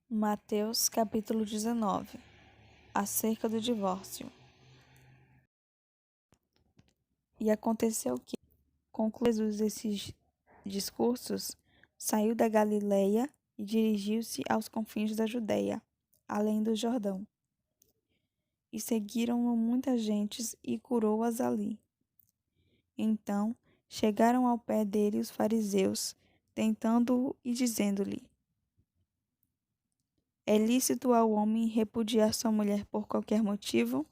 Mateus capítulo 19. Acerca do divórcio. E aconteceu que, concluídos Jesus esses discursos, saiu da Galileia e dirigiu-se aos confins da Judeia, além do Jordão. E seguiram-no muitas gentes e curou-as ali. Então chegaram ao pé dele os fariseus, tentando-o e dizendo-lhe: É lícito ao homem repudiar sua mulher por qualquer motivo?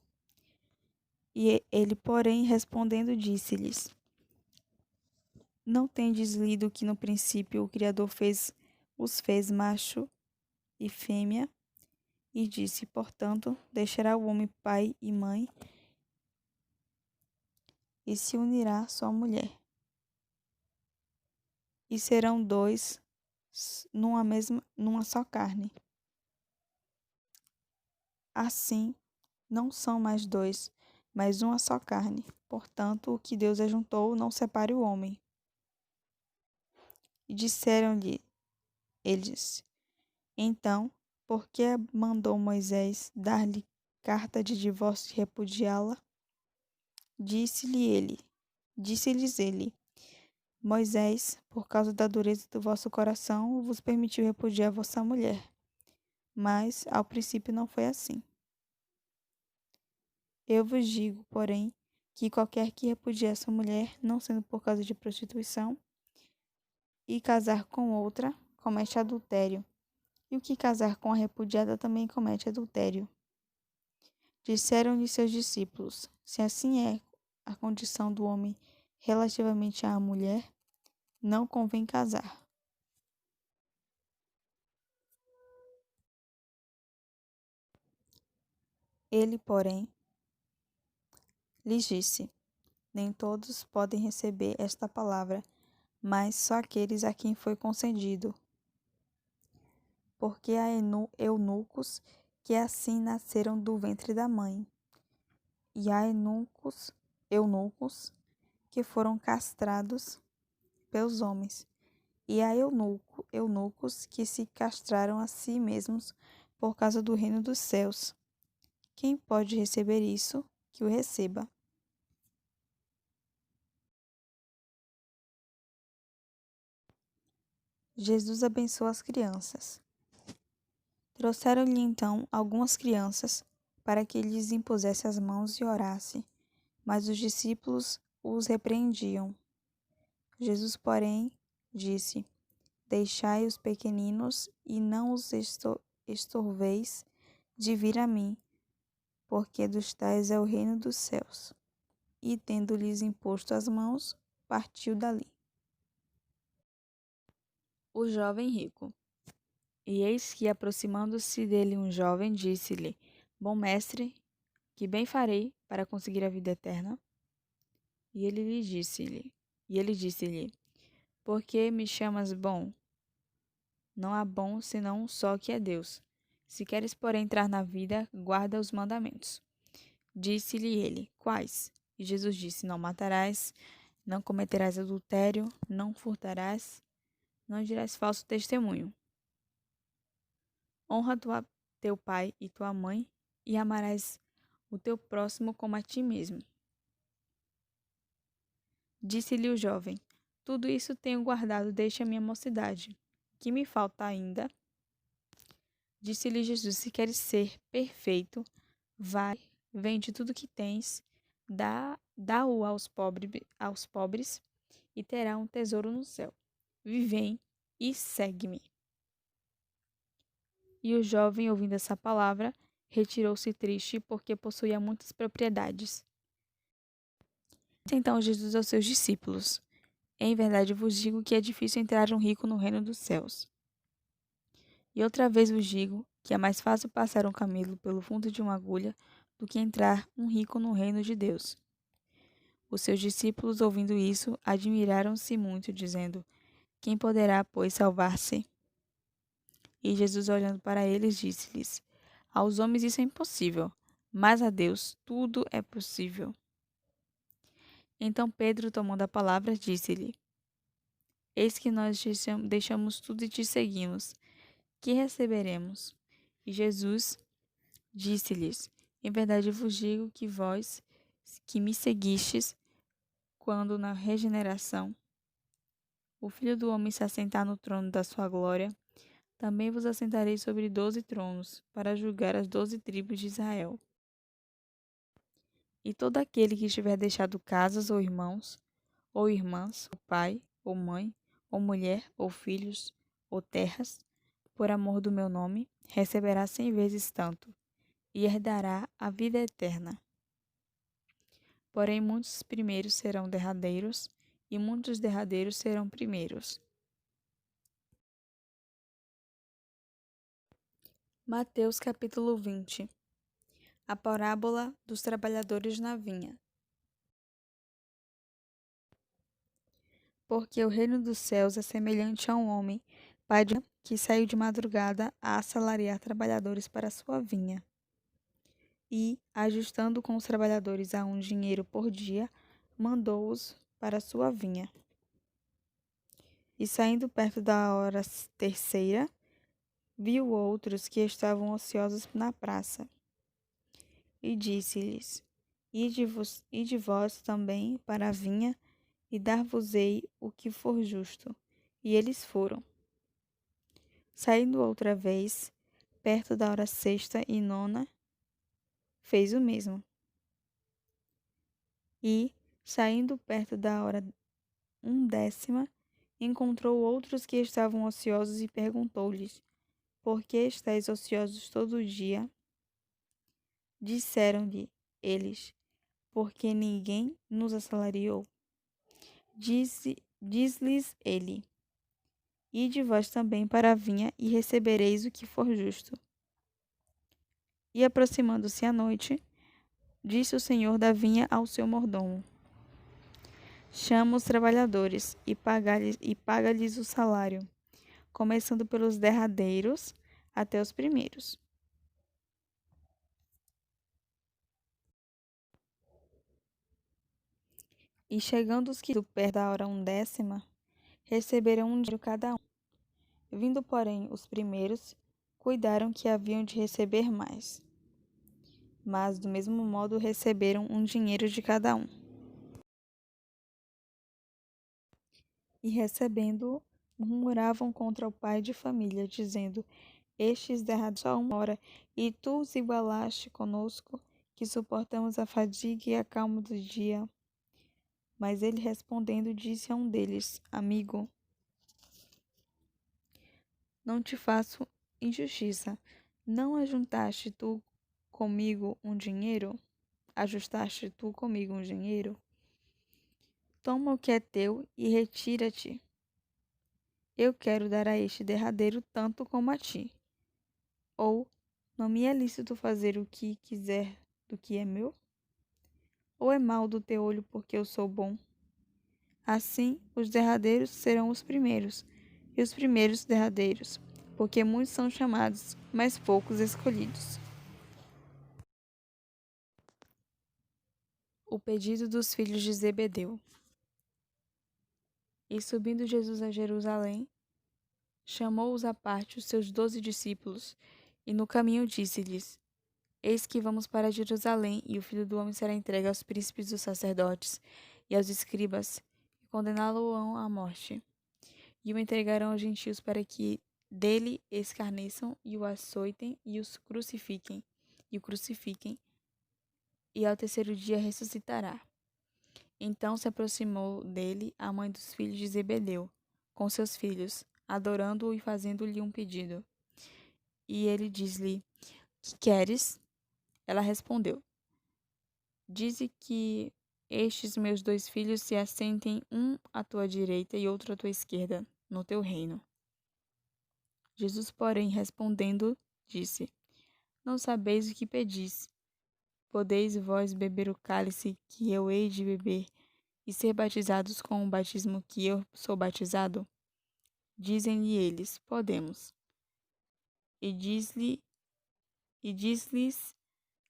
E ele, porém, respondendo, disse-lhes: Não tendes lido que no princípio o Criador os fez macho e fêmea? E disse, portanto, deixará o homem pai e mãe e se unirá à sua mulher. E serão dois numa só carne. Assim, não são mais dois, mas uma só carne. Portanto, o que Deus ajuntou, não separe o homem. E disseram-lhe eles: Então, por que mandou Moisés dar-lhe carta de divórcio e repudiá-la? Disse-lhes ele: Moisés, por causa da dureza do vosso coração, vos permitiu repudiar vossa mulher. Mas, ao princípio, não foi assim. Eu vos digo, porém, que qualquer que repudiar sua mulher, não sendo por causa de prostituição, e casar com outra, comete adultério. E o que casar com a repudiada também comete adultério. Disseram-lhe seus discípulos: Se assim é a condição do homem relativamente à mulher, não convém casar. Ele, porém, lhes disse: Nem todos podem receber esta palavra, mas só aqueles a quem foi concedido. Porque há eunucos que assim nasceram do ventre da mãe, e há eunucos que foram castrados pelos homens, e há eunucos que se castraram a si mesmos por causa do reino dos céus. Quem pode receber isso, que o receba. Jesus abençoa as crianças. Trouxeram-lhe então algumas crianças para que lhes impusesse as mãos e orasse, mas os discípulos os repreendiam. Jesus, porém, disse: Deixai os pequeninos e não os estorveis de vir a mim, porque dos tais é o reino dos céus. E, tendo-lhes imposto as mãos, partiu dali. O jovem rico. E eis que, aproximando-se dele um jovem, disse-lhe: Bom mestre, que bem farei para conseguir a vida eterna? E ele disse-lhe: Por que me chamas bom? Não há bom senão um só, que é Deus. Se queres, porém, entrar na vida, guarda os mandamentos. Disse-lhe ele: Quais? E Jesus disse: Não matarás, não cometerás adultério, não furtarás, não dirás falso testemunho. Honra teu pai e tua mãe, e amarás o teu próximo como a ti mesmo. Disse-lhe o jovem: Tudo isso tenho guardado desde a minha mocidade. Que me falta ainda? Disse-lhe Jesus: Se queres ser perfeito, vai, vende tudo que tens, dá-o aos pobres, e terá um tesouro no céu. Vivem e segue-me. E o jovem, ouvindo essa palavra, retirou-se triste, porque possuía muitas propriedades. Disse então Jesus aos seus discípulos: Em verdade vos digo que é difícil entrar um rico no reino dos céus. E outra vez vos digo que é mais fácil passar um camelo pelo fundo de uma agulha do que entrar um rico no reino de Deus. Os seus discípulos, ouvindo isso, admiraram-se muito, dizendo: Quem poderá, pois, salvar-se? E Jesus, olhando para eles, disse-lhes: Aos homens isso é impossível, mas a Deus tudo é possível. Então Pedro, tomando a palavra, disse-lhe: Eis que nós deixamos tudo e te seguimos. que receberemos? E Jesus disse-lhes: Em verdade vos digo que vós, que me seguistes, quando na regeneração o Filho do Homem se assentar no trono da sua glória, também vos assentarei sobre 12 tronos, para julgar as 12 tribos de Israel. E todo aquele que tiver deixado casas ou irmãos, ou irmãs, ou pai, ou mãe, ou mulher, ou filhos, ou terras, por amor do meu nome, receberá 100 vezes tanto, e herdará a vida eterna. Porém, muitos primeiros serão derradeiros, e muitos derradeiros serão primeiros. Mateus capítulo 20. A parábola dos trabalhadores na vinha. Porque o reino dos céus é semelhante a um homem, pai de que saiu de madrugada a assalariar trabalhadores para a sua vinha. E, ajustando com os trabalhadores a um dinheiro por dia, mandou-os para a sua vinha. E saindo perto da hora terceira, viu outros que estavam ociosos na praça. E disse-lhes: Ide vós também para a vinha, e dar-vos-ei o que for justo. E eles foram. Saindo outra vez, perto da hora sexta e nona, fez o mesmo. E, saindo perto da hora 11ª, encontrou outros que estavam ociosos e perguntou-lhes: Por que estáis ociosos todo o dia? Disseram-lhe eles: Porque ninguém nos assalariou. Diz-lhes ele: Ide vós também para a vinha e recebereis o que for justo. E aproximando-se a noite, disse o senhor da vinha ao seu mordomo: Chama os trabalhadores e paga-lhes o salário, começando pelos derradeiros até os primeiros. E chegando os que do perto da hora 11ª, receberam um dinheiro cada um. Vindo, porém, os primeiros, cuidaram que haviam de receber mais. Mas, do mesmo modo, receberam um dinheiro de cada um. E recebendo-o, murmuravam contra o pai de família, dizendo: Estes derradeiro só uma hora, e tu os igualaste conosco, que suportamos a fadiga e a calma do dia. Mas ele respondendo disse a um deles: Amigo, não te faço injustiça. Não ajuntaste tu comigo um dinheiro? Ajustaste tu comigo um dinheiro? Toma o que é teu e retira-te. Eu quero dar a este derradeiro tanto como a ti. Ou não me é lícito fazer o que quiser do que é meu? Ou é mal do teu olho porque eu sou bom? Assim, os derradeiros serão os primeiros, e os primeiros derradeiros, porque muitos são chamados, mas poucos escolhidos. O pedido dos filhos de Zebedeu. E subindo Jesus a Jerusalém, chamou-os à parte os seus 12 discípulos, e no caminho disse-lhes: Eis que vamos para Jerusalém, e o Filho do Homem será entregue aos príncipes dos sacerdotes e aos escribas, e condená-lo-ão à morte. E o entregarão aos gentios para que dele escarneçam e o açoitem e o crucifiquem, e ao terceiro dia ressuscitará. Então se aproximou dele a mãe dos filhos de Zebedeu, com seus filhos, adorando-o e fazendo-lhe um pedido. E ele diz-lhe: Que queres? Ela respondeu: Dize que estes meus 2 filhos se assentem, um à tua direita e outro à tua esquerda, no teu reino. Jesus, porém, respondendo, disse: Não sabeis o que pedis. Podeis vós beber o cálice que eu hei de beber e ser batizados com o batismo que eu sou batizado? Dizem-lhe eles: Podemos. E diz-lhes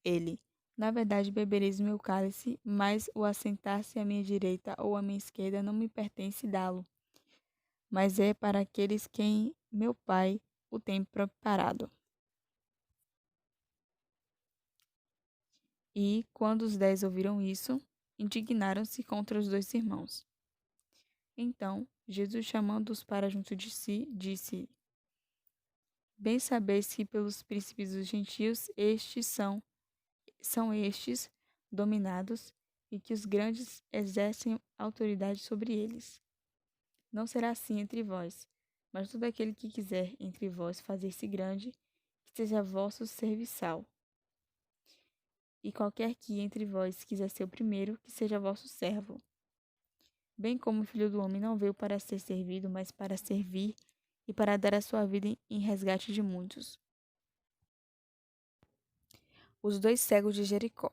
ele: Na verdade, bebereis o meu cálice, mas o assentar-se à minha direita ou à minha esquerda não me pertence dá-lo, mas é para aqueles quem meu Pai o tempo preparado. E, quando os 10 ouviram isso, indignaram-se contra os 2 irmãos. Então, Jesus, chamando-os para junto de si, disse: Bem sabeis que pelos príncipes dos gentios são estes dominados, e que os grandes exercem autoridade sobre eles. Não será assim entre vós, mas todo aquele que quiser entre vós fazer-se grande, que seja vosso serviçal. E qualquer que entre vós quiser ser o primeiro, que seja vosso servo. Bem como o Filho do Homem não veio para ser servido, mas para servir e para dar a sua vida em resgate de muitos. Os 2 cegos de Jericó.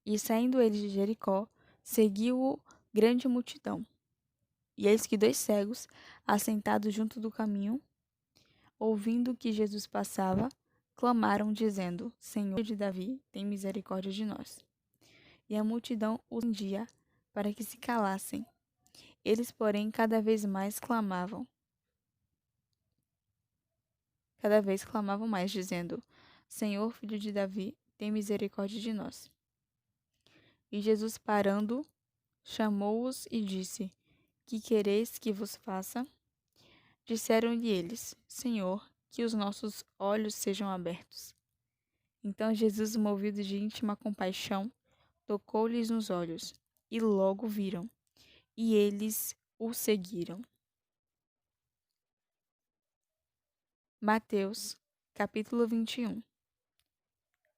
E saindo eles de Jericó, seguiu-o grande multidão. E eis que 2 cegos, assentados junto do caminho, ouvindo que Jesus passava, clamaram, dizendo: Senhor de Davi, tem misericórdia de nós. E a multidão os prendia para que se calassem. Eles, porém, cada vez clamavam mais, dizendo: Senhor, filho de Davi, tem misericórdia de nós. E Jesus, parando, chamou-os e disse: Que quereis que vos faça? Disseram-lhe eles: Senhor, que os nossos olhos sejam abertos. Então Jesus, movido de íntima compaixão, tocou-lhes nos olhos, e logo viram, e eles o seguiram. Mateus, capítulo 21.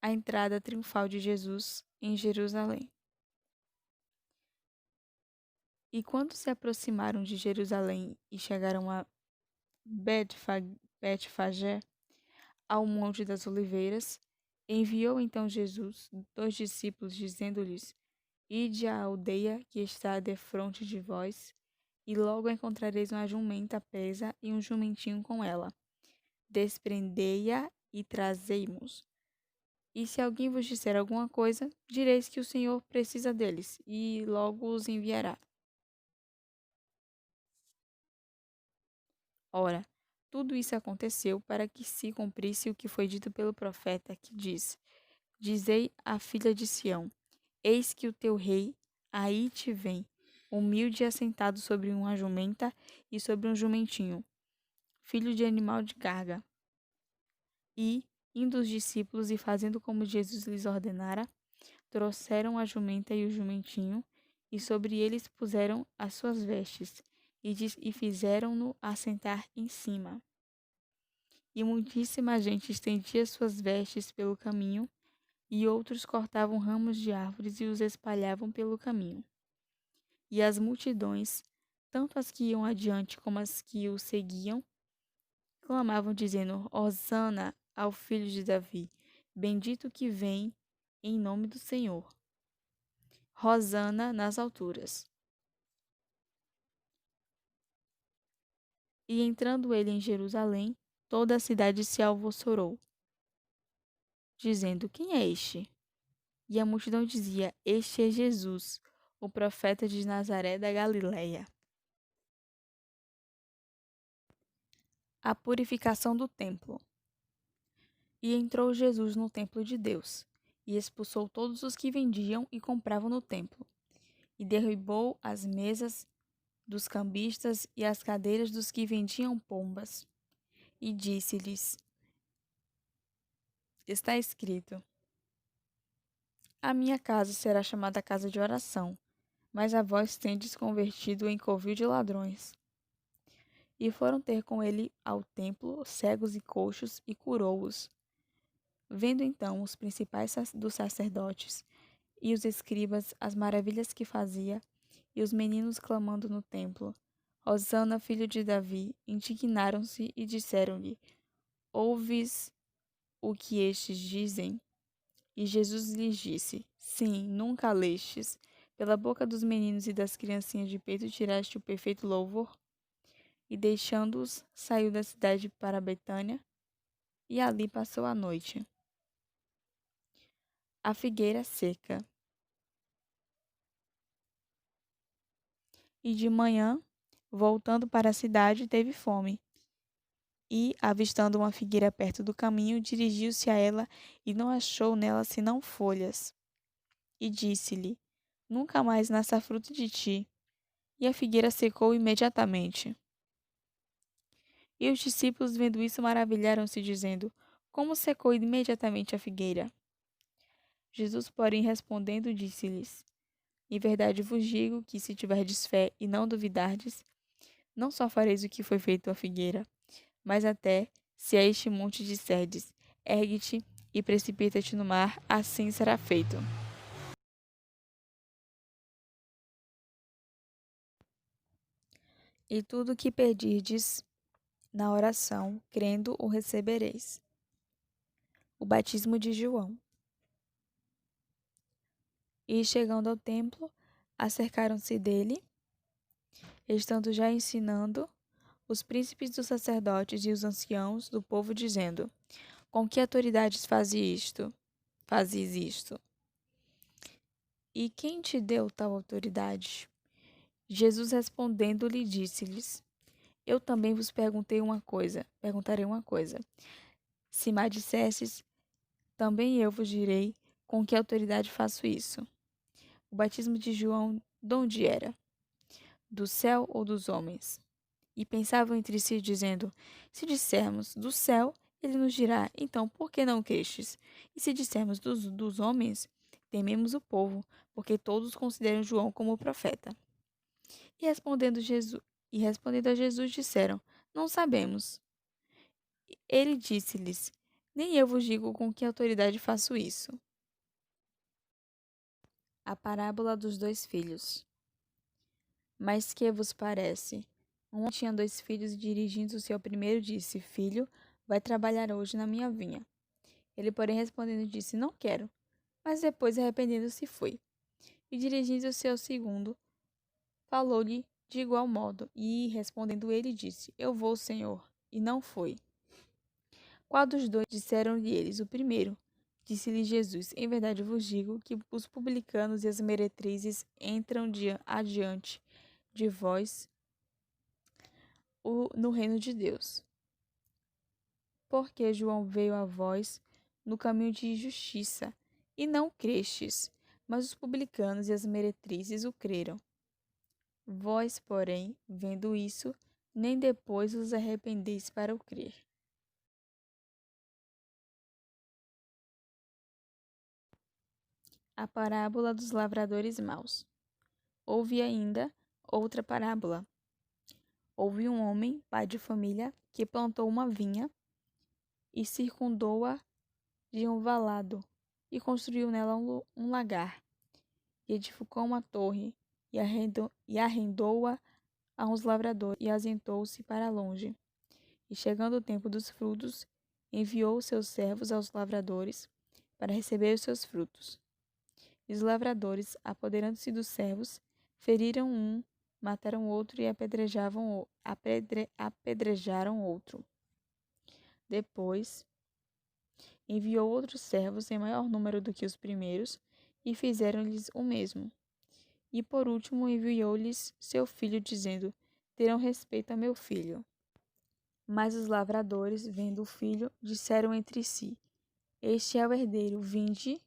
A entrada triunfal de Jesus em Jerusalém. E quando se aproximaram de Jerusalém e chegaram a Betfagé, ao Monte das Oliveiras, enviou então Jesus 2 discípulos, dizendo-lhes: Ide à aldeia que está defronte de vós, e logo encontrareis uma jumenta presa e um jumentinho com ela. Desprendei-a e trazei-mos. E se alguém vos disser alguma coisa, direis que o Senhor precisa deles, e logo os enviará. Ora, tudo isso aconteceu para que se cumprisse o que foi dito pelo profeta, que diz: Dizei à filha de Sião: Eis que o teu rei aí te vem, humilde e assentado sobre uma jumenta e sobre um jumentinho, filho de animal de carga. E, indo os discípulos e fazendo como Jesus lhes ordenara, trouxeram a jumenta e o jumentinho, e sobre eles puseram as suas vestes, e fizeram-no assentar em cima. E muitíssima gente estendia suas vestes pelo caminho, e outros cortavam ramos de árvores e os espalhavam pelo caminho. E as multidões, tanto as que iam adiante como as que o seguiam, clamavam, dizendo: Hosana ao filho de Davi, bendito que vem em nome do Senhor. Hosana nas alturas. E entrando ele em Jerusalém, toda a cidade se alvoroçou, dizendo: Quem é este? E a multidão dizia: Este é Jesus, o profeta de Nazaré da Galileia. A purificação do templo. E entrou Jesus no templo de Deus, e expulsou todos os que vendiam e compravam no templo, e derribou as mesas dos cambistas e as cadeiras dos que vendiam pombas. E disse-lhes: Está escrito: A minha casa será chamada casa de oração, mas a vós tendes convertido em covil de ladrões. E foram ter com ele ao templo cegos e coxos, e curou-os. Vendo então os principais dos sacerdotes e os escribas as maravilhas que fazia, e os meninos clamando no templo: Hosana, filho de Davi, indignaram-se e disseram-lhe: Ouves o que estes dizem? E Jesus lhes disse: Sim, nunca lestes. Pela boca dos meninos e das criancinhas de peito tiraste o perfeito louvor? E deixando-os, saiu da cidade para Betânia, e ali passou a noite. A figueira seca. E de manhã, voltando para a cidade, teve fome. E, avistando uma figueira perto do caminho, dirigiu-se a ela e não achou nela senão folhas. E disse-lhe: Nunca mais nasça fruto de ti. E a figueira secou imediatamente. E os discípulos, vendo isso, maravilharam-se, dizendo: Como secou imediatamente a figueira? Jesus, porém, respondendo, disse-lhes: Em verdade vos digo que, se tiverdes fé e não duvidardes, não só fareis o que foi feito à figueira, mas até, se a este monte disserdes: Ergue-te e precipita-te no mar, assim será feito. E tudo o que pedirdes na oração, crendo, o recebereis. O batismo de João. E, chegando ao templo, acercaram-se dele, estando já ensinando, os príncipes dos sacerdotes e os anciãos do povo, dizendo: Com que autoridades fazes isto? E quem te deu tal autoridade? Jesus respondendo-lhe disse-lhes: Eu também vos perguntarei uma coisa. Se me dissestes, também eu vos direi com que autoridade faço isso. O batismo de João, de onde era? Do céu ou dos homens? E pensavam entre si, dizendo: Se dissermos do céu, ele nos dirá: Então, por que não crestes? E se dissermos dos homens, tememos o povo, porque todos consideram João como profeta. E respondendo a Jesus, disseram: Não sabemos. Ele disse-lhes: Nem eu vos digo com que autoridade faço isso. A parábola dos dois filhos. Mas que vos parece? Um tinha dois filhos e, dirigindo-se ao primeiro, disse: Filho, vai trabalhar hoje na minha vinha. Ele, porém, respondendo, disse: Não quero. Mas depois, arrependendo-se, foi. E, dirigindo-se ao segundo, falou-lhe de igual modo. E, respondendo ele, disse: Eu vou, Senhor. E não foi. Qual dos dois? Disseram-lhe eles: O primeiro. Disse-lhe Jesus: Em verdade vos digo que os publicanos e as meretrizes entram adiante de vós no reino de Deus. Porque João veio a vós no caminho de justiça, e não crestes, mas os publicanos e as meretrizes o creram. Vós, porém, vendo isso, nem depois vos arrependeis para o crer. A parábola dos lavradores maus. Houve ainda outra parábola. Houve um homem, pai de família, que plantou uma vinha e circundou-a de um valado, e construiu nela um lagar, e edificou uma torre, e arrendou-a a uns lavradores, e ausentou-se para longe. E chegando o tempo dos frutos, enviou seus servos aos lavradores para receber os seus frutos. E os lavradores, apoderando-se dos servos, feriram um, mataram outro e apedrejaram outro. Depois, enviou outros servos em maior número do que os primeiros, e fizeram-lhes o mesmo. E por último enviou-lhes seu filho, dizendo: Terão respeito a meu filho. Mas os lavradores, vendo o filho, disseram entre si: Este é o herdeiro, vinde,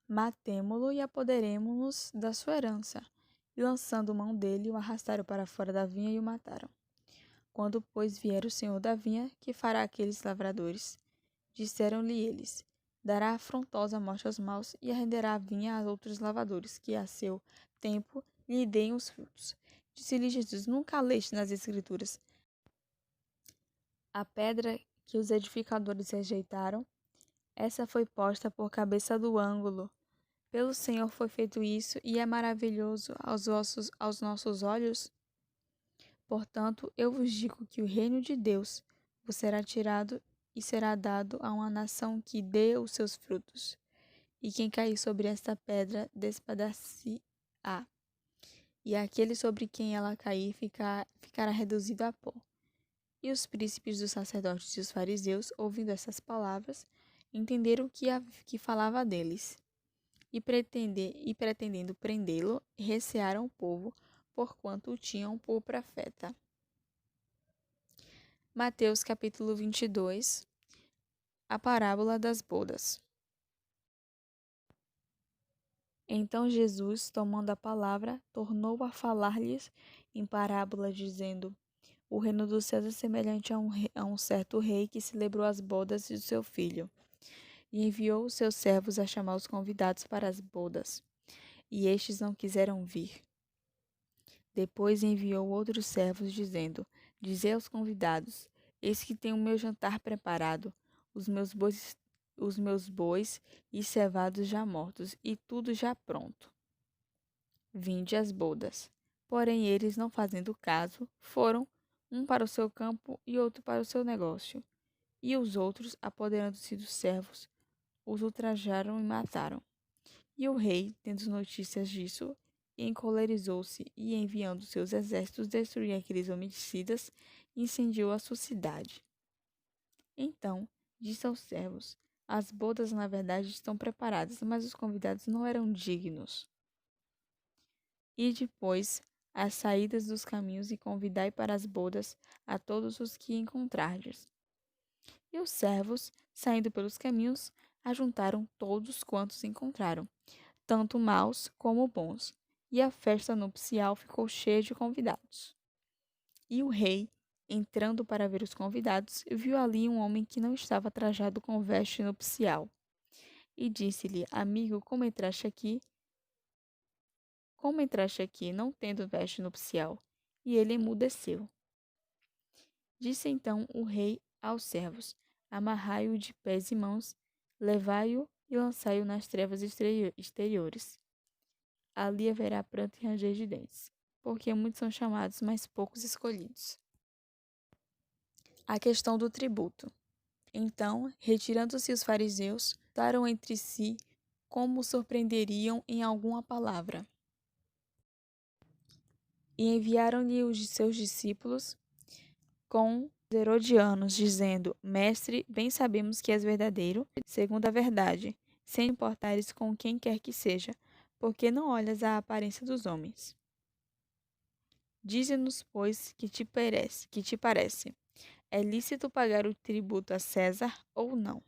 matemo-lo e apoderemo-nos da sua herança. E lançando mão dele, o arrastaram para fora da vinha e o mataram. Quando, pois, vier o senhor da vinha, que fará aqueles lavradores? Disseram-lhe eles: Dará afrontosa morte aos maus e arrenderá a vinha a outros lavradores, que a seu tempo lhe deem os frutos. Disse-lhe Jesus: Nunca leste nas Escrituras: A pedra que os edificadores rejeitaram, essa foi posta por cabeça do ângulo. Pelo Senhor foi feito isso, e é maravilhoso aos nossos olhos. Portanto, eu vos digo que o reino de Deus vos será tirado e será dado a uma nação que dê os seus frutos. E quem cair sobre esta pedra despedaçar-se-á, e aquele sobre quem ela cair ficará reduzido a pó. E os príncipes dos sacerdotes e os fariseus, ouvindo essas palavras, entenderam que falava deles, e pretendendo prendê-lo, recearam o povo, porquanto o tinham por profeta. Mateus capítulo 22, a parábola das bodas. Então Jesus, tomando a palavra, tornou a falar-lhes em parábola, dizendo: O reino dos céus é semelhante a um certo rei que celebrou as bodas de seu filho, e enviou os seus servos a chamar os convidados para as bodas, e estes não quiseram vir. Depois enviou outros servos, dizendo: Dizei aos convidados: Eis que tenho o meu jantar preparado, os meus bois e cevados já mortos, e tudo já pronto. Vinde às bodas. Porém, eles, não fazendo caso, foram, um para o seu campo e outro para o seu negócio. E os outros, apoderando-se dos servos, os ultrajaram e mataram. E o rei, tendo notícias disso, encolerizou-se e, enviando seus exércitos destruir aqueles homicidas, incendiou a sua cidade. Então, disse aos servos: As bodas, na verdade, estão preparadas, mas os convidados não eram dignos. E depois, às saídas dos caminhos, e convidai para as bodas a todos os que encontrardes. E os servos, saindo pelos caminhos, ajuntaram todos quantos encontraram, tanto maus como bons, e a festa nupcial ficou cheia de convidados. E o rei, entrando para ver os convidados, viu ali um homem que não estava trajado com veste nupcial. E disse-lhe: Amigo, como entraste aqui? Como entraste aqui, não tendo veste nupcial? E ele emudeceu. Disse então o rei aos servos: Amarrai-o de pés e mãos, levai-o e lançai-o nas trevas exteriores. Ali haverá pranto e ranger de dentes, porque muitos são chamados, mas poucos escolhidos. A questão do tributo. Então, retirando-se os fariseus, daram entre si como o surpreenderiam em alguma palavra. E enviaram-lhe os de seus discípulos com herodianos, dizendo: Mestre, bem sabemos que és verdadeiro, segundo a verdade, sem importares com quem quer que seja, porque não olhas a aparência dos homens. Dize-nos, pois, que te parece? É lícito pagar o tributo a César ou não?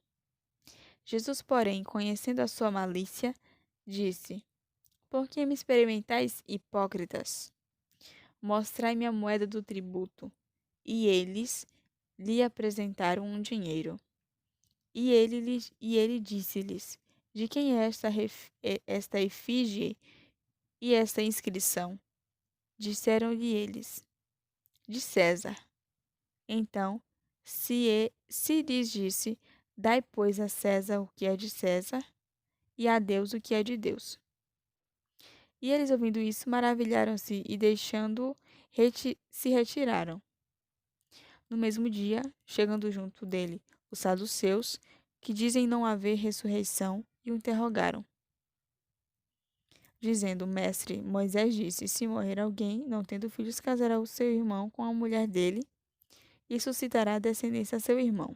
Jesus, porém, conhecendo a sua malícia, disse: Por que me experimentais, hipócritas? Mostrai-me a moeda do tributo. E eles lhe apresentaram um dinheiro. E ele disse-lhes: De quem é esta efígie e esta inscrição? Disseram-lhe eles: De César. Então, se lhes disse: Dai, pois, a César o que é de César, e a Deus o que é de Deus. E eles, ouvindo isso, maravilharam-se e, deixando-o, se retiraram. No mesmo dia, chegando junto dele os saduceus, que dizem não haver ressurreição, e o interrogaram, dizendo: Mestre, Moisés disse: Se morrer alguém, não tendo filhos, casará o seu irmão com a mulher dele, e suscitará descendência a seu irmão.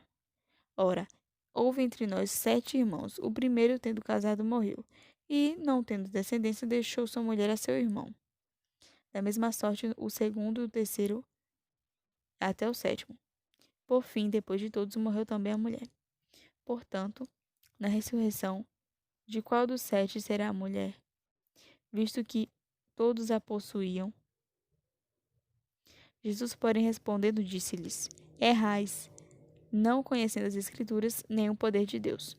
Ora, houve entre nós 7 irmãos. O primeiro, tendo casado, morreu, e, não tendo descendência, deixou sua mulher a seu irmão. Da mesma sorte, o segundo e o terceiro, até o sétimo. Por fim, depois de todos, morreu também a mulher. Portanto, na ressurreição, de qual dos 7 será a mulher? Visto que todos a possuíam. Jesus, porém, respondendo, disse-lhes: Errais, não conhecendo as Escrituras, nem o poder de Deus.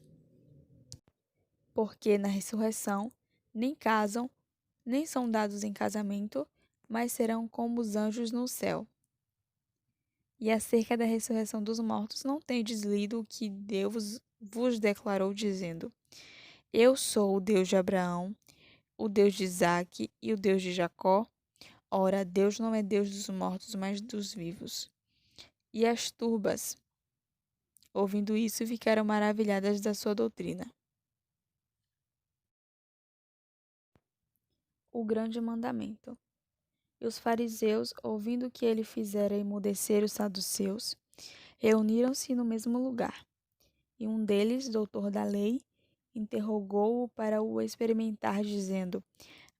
Porque na ressurreição nem casam, nem são dados em casamento, mas serão como os anjos no céu. E acerca da ressurreição dos mortos, não tendes lido o que Deus vos declarou, dizendo: Eu sou o Deus de Abraão, o Deus de Isaque e o Deus de Jacó? Ora, Deus não é Deus dos mortos, mas dos vivos. E as turbas, ouvindo isso, ficaram maravilhadas da sua doutrina. O grande mandamento. E os fariseus, ouvindo que ele fizera emudecer os saduceus, reuniram-se no mesmo lugar. E um deles, doutor da lei, interrogou-o para o experimentar, dizendo: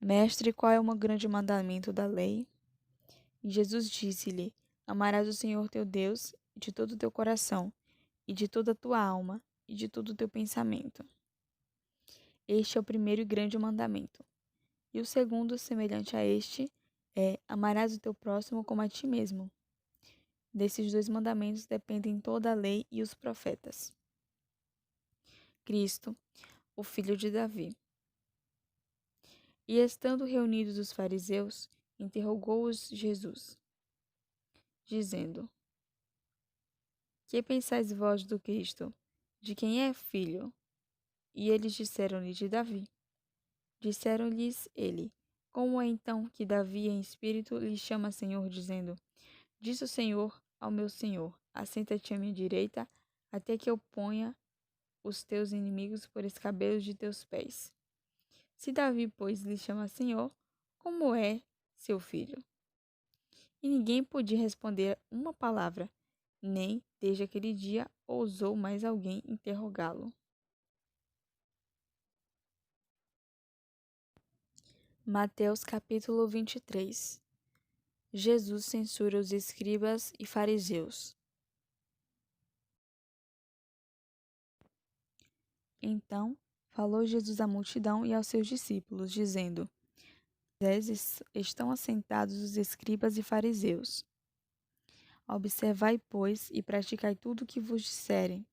Mestre, qual é o grande mandamento da lei? E Jesus disse-lhe: Amarás o Senhor teu Deus de todo o teu coração, e de toda a tua alma, e de todo o teu pensamento. Este é o primeiro e grande mandamento. E o segundo, semelhante a este, é: amarás o teu próximo como a ti mesmo. Desses dois mandamentos dependem toda a lei e os profetas. Cristo, o filho de Davi. E estando reunidos os fariseus, interrogou-os Jesus, dizendo: Que pensais vós do Cristo? De quem é filho? E eles disseram-lhe: De Davi. Disseram-lhes ele: Como é então que Davi em espírito lhe chama Senhor, dizendo: Disse o Senhor ao meu Senhor: Assenta-te à minha direita, até que eu ponha os teus inimigos por escabelos de teus pés. Se Davi, pois, lhe chama Senhor, como é seu filho? E ninguém podia responder uma palavra, nem, desde aquele dia, ousou mais alguém interrogá-lo. Mateus capítulo 23. Jesus censura os escribas e fariseus. Então falou Jesus à multidão e aos seus discípulos, dizendo: Estão assentados os escribas e fariseus. Observai, pois, e praticai tudo o que vos disserem,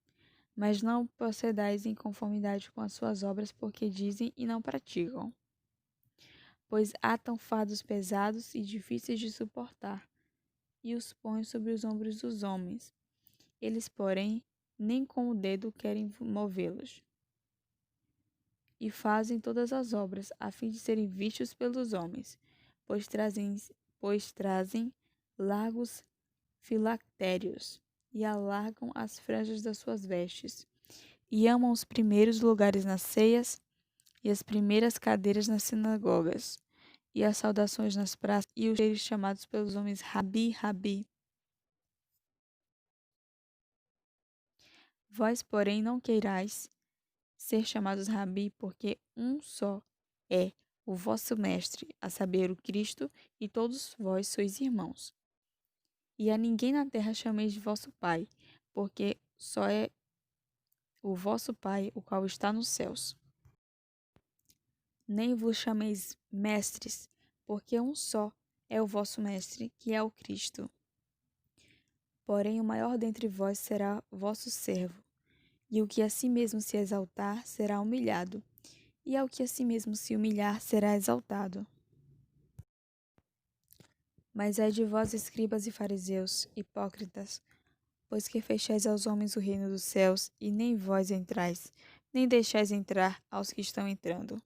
mas não procedais em conformidade com as suas obras, porque dizem e não praticam. Pois atam fardos pesados e difíceis de suportar, e os põem sobre os ombros dos homens. Eles, porém, nem com o dedo querem movê-los. E fazem todas as obras, a fim de serem vistos pelos homens, pois trazem largos filactérios, e alargam as franjas das suas vestes, e amam os primeiros lugares nas ceias, e as primeiras cadeiras nas sinagogas, e as saudações nas praças, e os seres chamados pelos homens Rabi, Rabi. Vós, porém, não queirais ser chamados Rabi, porque um só é o vosso mestre, a saber, o Cristo, e todos vós sois irmãos. E a ninguém na terra chameis de vosso Pai, porque só é o vosso Pai, o qual está nos céus. Nem vos chameis mestres, porque um só é o vosso mestre, que é o Cristo. Porém, o maior dentre vós será vosso servo, e o que a si mesmo se exaltar será humilhado, e ao que a si mesmo se humilhar será exaltado. Mas ai de vós, escribas e fariseus, hipócritas, pois que fechais aos homens o reino dos céus, e nem vós entrais, nem deixais entrar aos que estão entrando.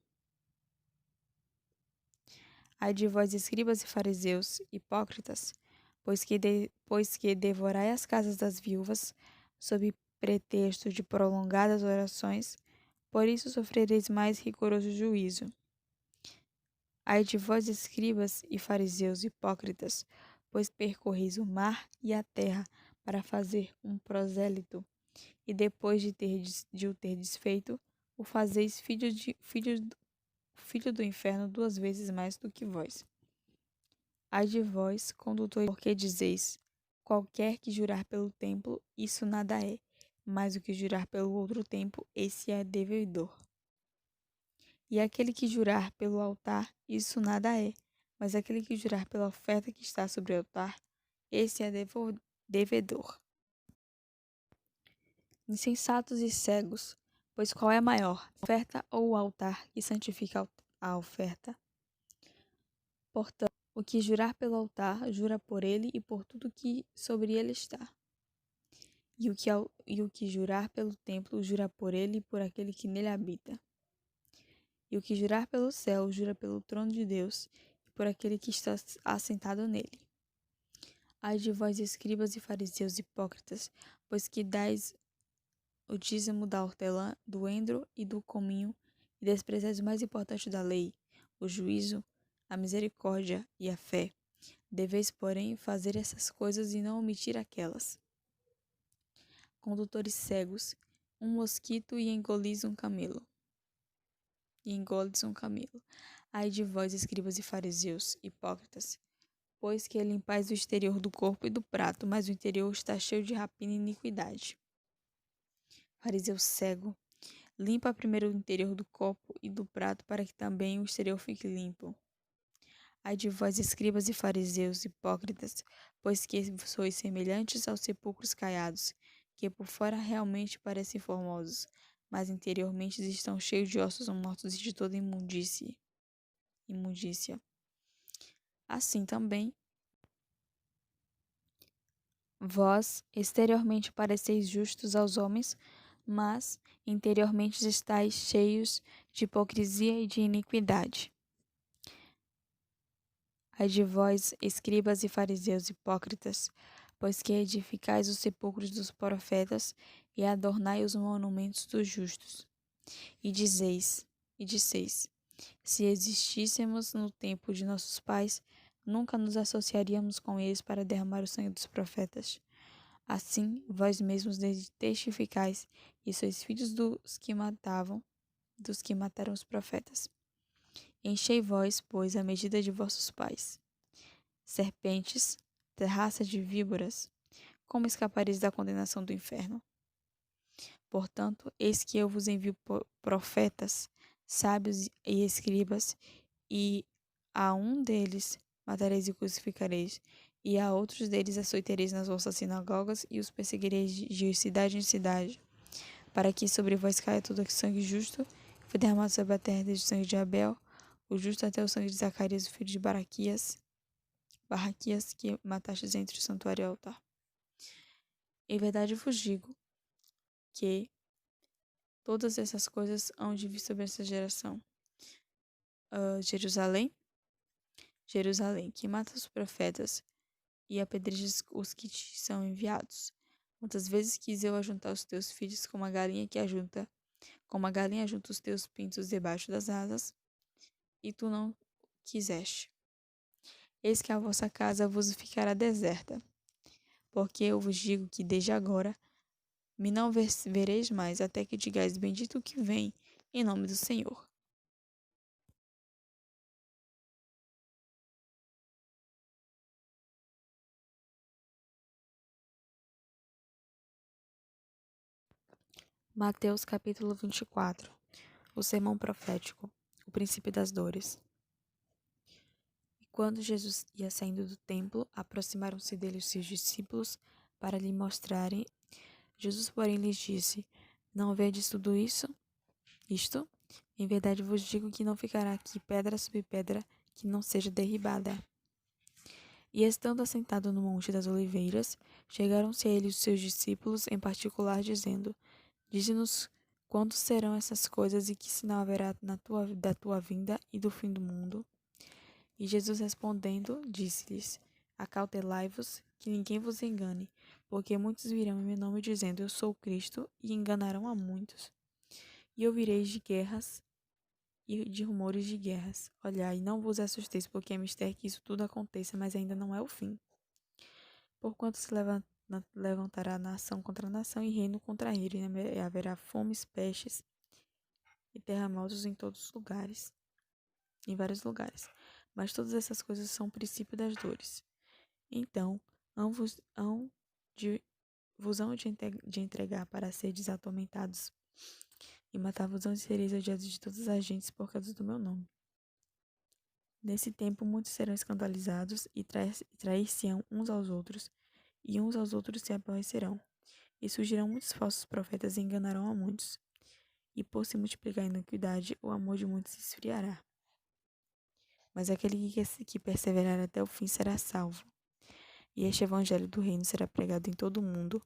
Ai de vós, escribas e fariseus, hipócritas, pois que devorai as casas das viúvas, sob pretexto de prolongadas orações, por isso sofrereis mais rigoroso juízo. Ai de vós, escribas e fariseus hipócritas, pois percorreis o mar e a terra para fazer um prosélito, e depois de o ter desfeito, o fazeis filho do inferno 2 vezes mais do que vós. Ai de vós, condutores, porque dizeis: qualquer que jurar pelo templo, isso nada é, mas o que jurar pelo outro templo, esse é devedor. E aquele que jurar pelo altar, isso nada é, mas aquele que jurar pela oferta que está sobre o altar, esse é devedor. Insensatos e cegos, pois qual é maior, a oferta ou o altar que santifica a oferta? Portanto, o que jurar pelo altar, jura por ele e por tudo que sobre ele está. E o que jurar pelo templo, jura por ele e por aquele que nele habita. E o que jurar pelo céu, jura pelo trono de Deus e por aquele que está assentado nele. Ai de vós, escribas e fariseus hipócritas, pois que dais o dízimo da hortelã, do endro e do cominho, e desprezais o mais importante da lei, o juízo, a misericórdia e a fé. Deveis, porém, fazer essas coisas e não omitir aquelas. Condutores cegos, um mosquito e engolis um camelo. Ai de vós, escribas e fariseus, hipócritas, Pois que limpais o exterior do corpo e do prato, mas o interior está cheio de rapina e iniquidade. Fariseu cego, limpa primeiro o interior do copo e do prato, para que também o exterior fique limpo. Ai de vós, escribas e fariseus, hipócritas, pois que sois semelhantes aos sepulcros caiados, que por fora realmente parecem formosos, mas interiormente estão cheios de ossos mortos e de toda imundícia. Assim também, vós exteriormente pareceis justos aos homens, mas interiormente estáis cheios de hipocrisia e de iniquidade. Ai de vós, escribas e fariseus hipócritas, pois que edificais os sepulcros dos profetas e adornai os monumentos dos justos. E disseis, se existíssemos no tempo de nossos pais, nunca nos associaríamos com eles para derramar o sangue dos profetas. Assim, vós mesmos testificais e sois filhos dos que mataram os profetas. Enchei vós, pois, a medida de vossos pais. Serpentes, raça de víboras, como escapareis da condenação do inferno? Portanto, eis que eu vos envio profetas, sábios e escribas, e a um deles matareis e crucificareis, e a outros deles açoitareis nas vossas sinagogas, e os perseguireis de cidade em cidade, para que sobre vós caia todo o sangue justo, que foi derramado sobre a terra desde o sangue de Abel, o justo até o sangue de Zacarias, o filho de Barraquias, que matastes entre o santuário e o altar. Em verdade vos digo que todas essas coisas hão de vir sobre essa geração. Jerusalém, que mata os profetas e apedrejas os que te são enviados. Quantas vezes quis eu ajuntar os teus filhos como a galinha junta os teus pintos debaixo das asas, e tu não quiseste. Eis que a vossa casa vos ficará deserta, porque eu vos digo que desde agora me não vereis mais, até que digais: bendito o que vem, em nome do Senhor. Mateus capítulo 24. O sermão profético, o princípio das dores. E quando Jesus ia saindo do templo, aproximaram-se dele os seus discípulos para lhe mostrarem. Jesus, porém, lhes disse: não vedes tudo isto? Em verdade vos digo que não ficará aqui pedra sobre pedra que não seja derribada. E estando assentado no Monte das Oliveiras, chegaram-se a ele os seus discípulos, em particular, dizendo: dize-nos quando serão essas coisas e que sinal haverá da tua vinda e do fim do mundo? E Jesus respondendo, disse-lhes: acautelai-vos, que ninguém vos engane, porque muitos virão em meu nome dizendo: eu sou o Cristo, e enganarão a muitos. E ouvireis de guerras e de rumores de guerras. Olhai, não vos assusteis, porque é mistério que isso tudo aconteça, mas ainda não é o fim. Porquanto se levantará nação contra nação e reino contra reino, e haverá fomes, pestes e terremotos em todos os lugares, em vários lugares. Mas todas essas coisas são o princípio das dores. Então, vos hão de entregar para seres atormentados, e matar-vos-ão e sereis odiados de todas as gentes por causa do meu nome. Nesse tempo muitos serão escandalizados e trair-se-ão uns aos outros, e uns aos outros se aborrecerão. E surgirão muitos falsos profetas e enganarão a muitos. E por se multiplicar a iniquidade, o amor de muitos se esfriará. Mas aquele que perseverar até o fim será salvo. E este evangelho do reino será pregado em todo o mundo,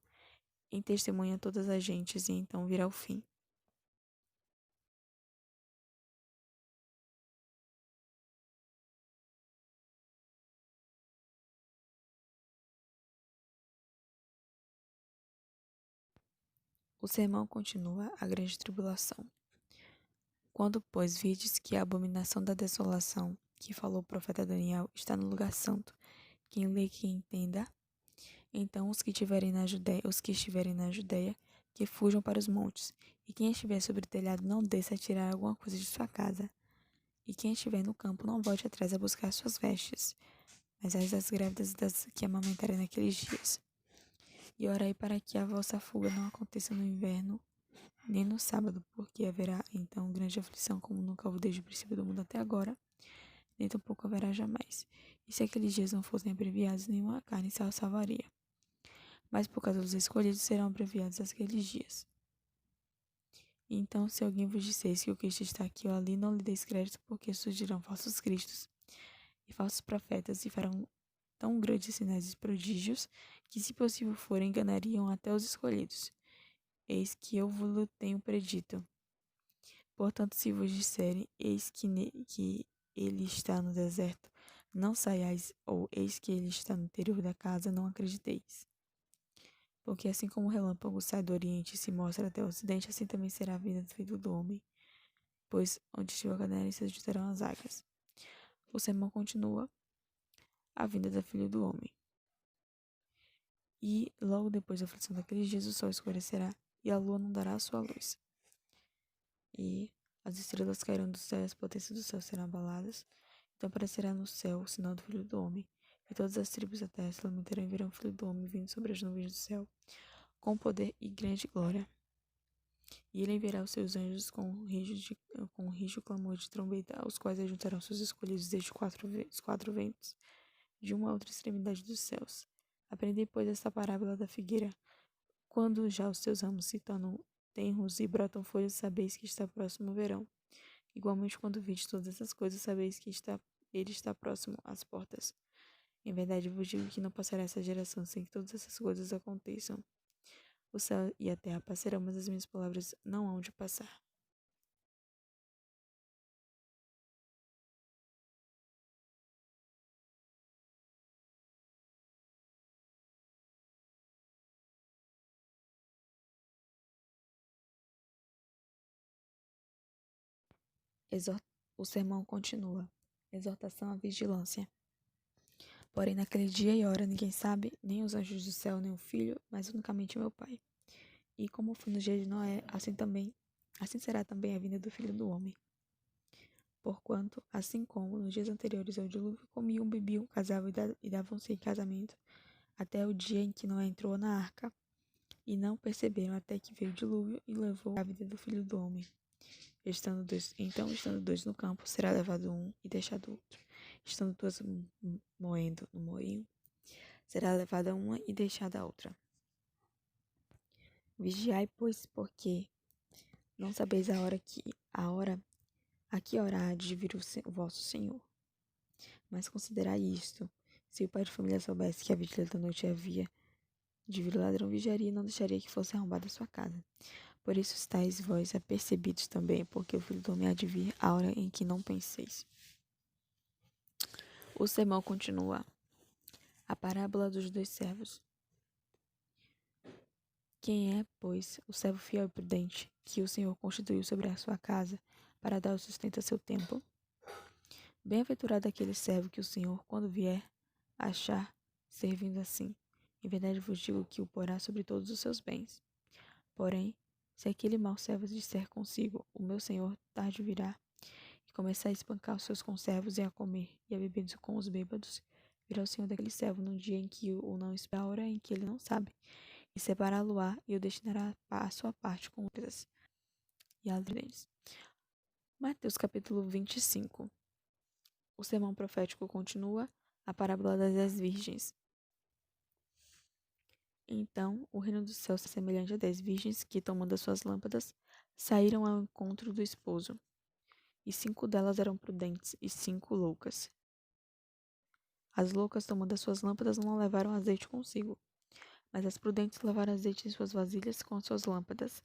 em testemunha a todas as gentes, e então virá o fim. O sermão continua a grande tribulação. Quando, pois, virdes que a abominação da desolação, que falou o profeta Daniel, está no lugar santo, quem lê que entenda, então os que estiverem na Judéia, que fujam para os montes, e quem estiver sobre o telhado não desça a tirar alguma coisa de sua casa, e quem estiver no campo não volte atrás a buscar suas vestes, mas ai das grávidas e das que amamentarem naqueles dias. E orai para que a vossa fuga não aconteça no inverno, nem no sábado, porque haverá então grande aflição, como nunca houve desde o princípio do mundo até agora, nem tampouco haverá jamais. E se aqueles dias não fossem abreviados, nenhuma carne se salvaria. Mas por causa dos escolhidos serão abreviados aqueles dias. Então, se alguém vos dissesse que o Cristo está aqui ou ali, não lhe deis crédito, porque surgirão falsos cristos e falsos profetas e farão tão grandes sinais e prodígios que, se possível for, enganariam até os escolhidos. Eis que eu vos tenho predito. Portanto, se vos disserem, eis que ele está no deserto, não saiais, ou eis que ele está no interior da casa, não acrediteis. Porque assim como o relâmpago sai do oriente e se mostra até o ocidente, assim também será a vinda do Filho do Homem. Pois onde estiver a canela, se ajuntarão as águas. O sermão continua, a vinda do Filho do Homem. E logo depois da aflição daqueles dias, o sol escurecerá, e a lua não dará a sua luz. E as estrelas cairão do céu, e as potências do céu serão abaladas. Então aparecerá no céu o sinal do Filho do Homem, e todas as tribos da terra se lamentarão e verão o Filho do Homem vindo sobre as nuvens do céu, com poder e grande glória. E ele enviará os seus anjos com um rijo clamor de trombeta, aos quais ajuntarão seus escolhidos desde os quatro ventos, de uma a outra extremidade dos céus. Aprendei, pois, esta parábola da figueira. Quando já os seus ramos se tornam tenros e brotam folhas, sabeis que está próximo o verão. Igualmente, quando vides todas essas coisas, sabeis que ele está próximo às portas. Em verdade, vos digo que não passará essa geração sem que todas essas coisas aconteçam. O céu e a terra passarão, mas as minhas palavras não hão de passar. O sermão continua. Exortação à vigilância. Porém, naquele dia e hora ninguém sabe, nem os anjos do céu, nem o Filho, mas unicamente meu Pai. E como foi no dia de Noé, assim será também a vinda do Filho do Homem. Porquanto, assim como nos dias anteriores ao dilúvio, comiam, bebiam, casavam e davam-se em casamento, até o dia em que Noé entrou na arca, e não perceberam até que veio o dilúvio e levou a vida do Filho do Homem. Estando dois no campo, será levado um e deixado outro. Estando duas moendo no moinho, será levada uma e deixada a outra. Vigiai, pois, porque não sabeis a que hora há de vir o vosso Senhor. Mas considerai isto: se o pai de família soubesse que a vigília da noite havia de vir o ladrão, vigiaria e não deixaria que fosse arrombada a sua casa. Por isso estáis vós apercebidos também, porque o Filho do Homem há de vir a hora em que não penseis. O sermão continua. A parábola dos dois servos. Quem é, pois, o servo fiel e prudente, que o Senhor constituiu sobre a sua casa, para dar o sustento a seu tempo? Bem-aventurado aquele servo que o Senhor, quando vier, achar servindo assim. Em verdade vos digo que o porá sobre todos os seus bens. Porém, se aquele mau servo disser consigo, o meu senhor tarde virá, e começar a espancar os seus conservos e a comer e a beber com os bêbados, virá o senhor daquele servo num dia em que o não espera, a hora em que ele não sabe, e separá-lo-á e o destinará à sua parte com outras e além. Mateus capítulo 25. O sermão profético continua, a parábola das 10 virgens. Então, o reino dos céus é semelhante a 10 virgens que, tomando as suas lâmpadas, saíram ao encontro do esposo. E 5 delas eram prudentes e 5 loucas. As loucas, tomando as suas lâmpadas, não levaram azeite consigo, mas as prudentes levaram azeite em suas vasilhas com as suas lâmpadas.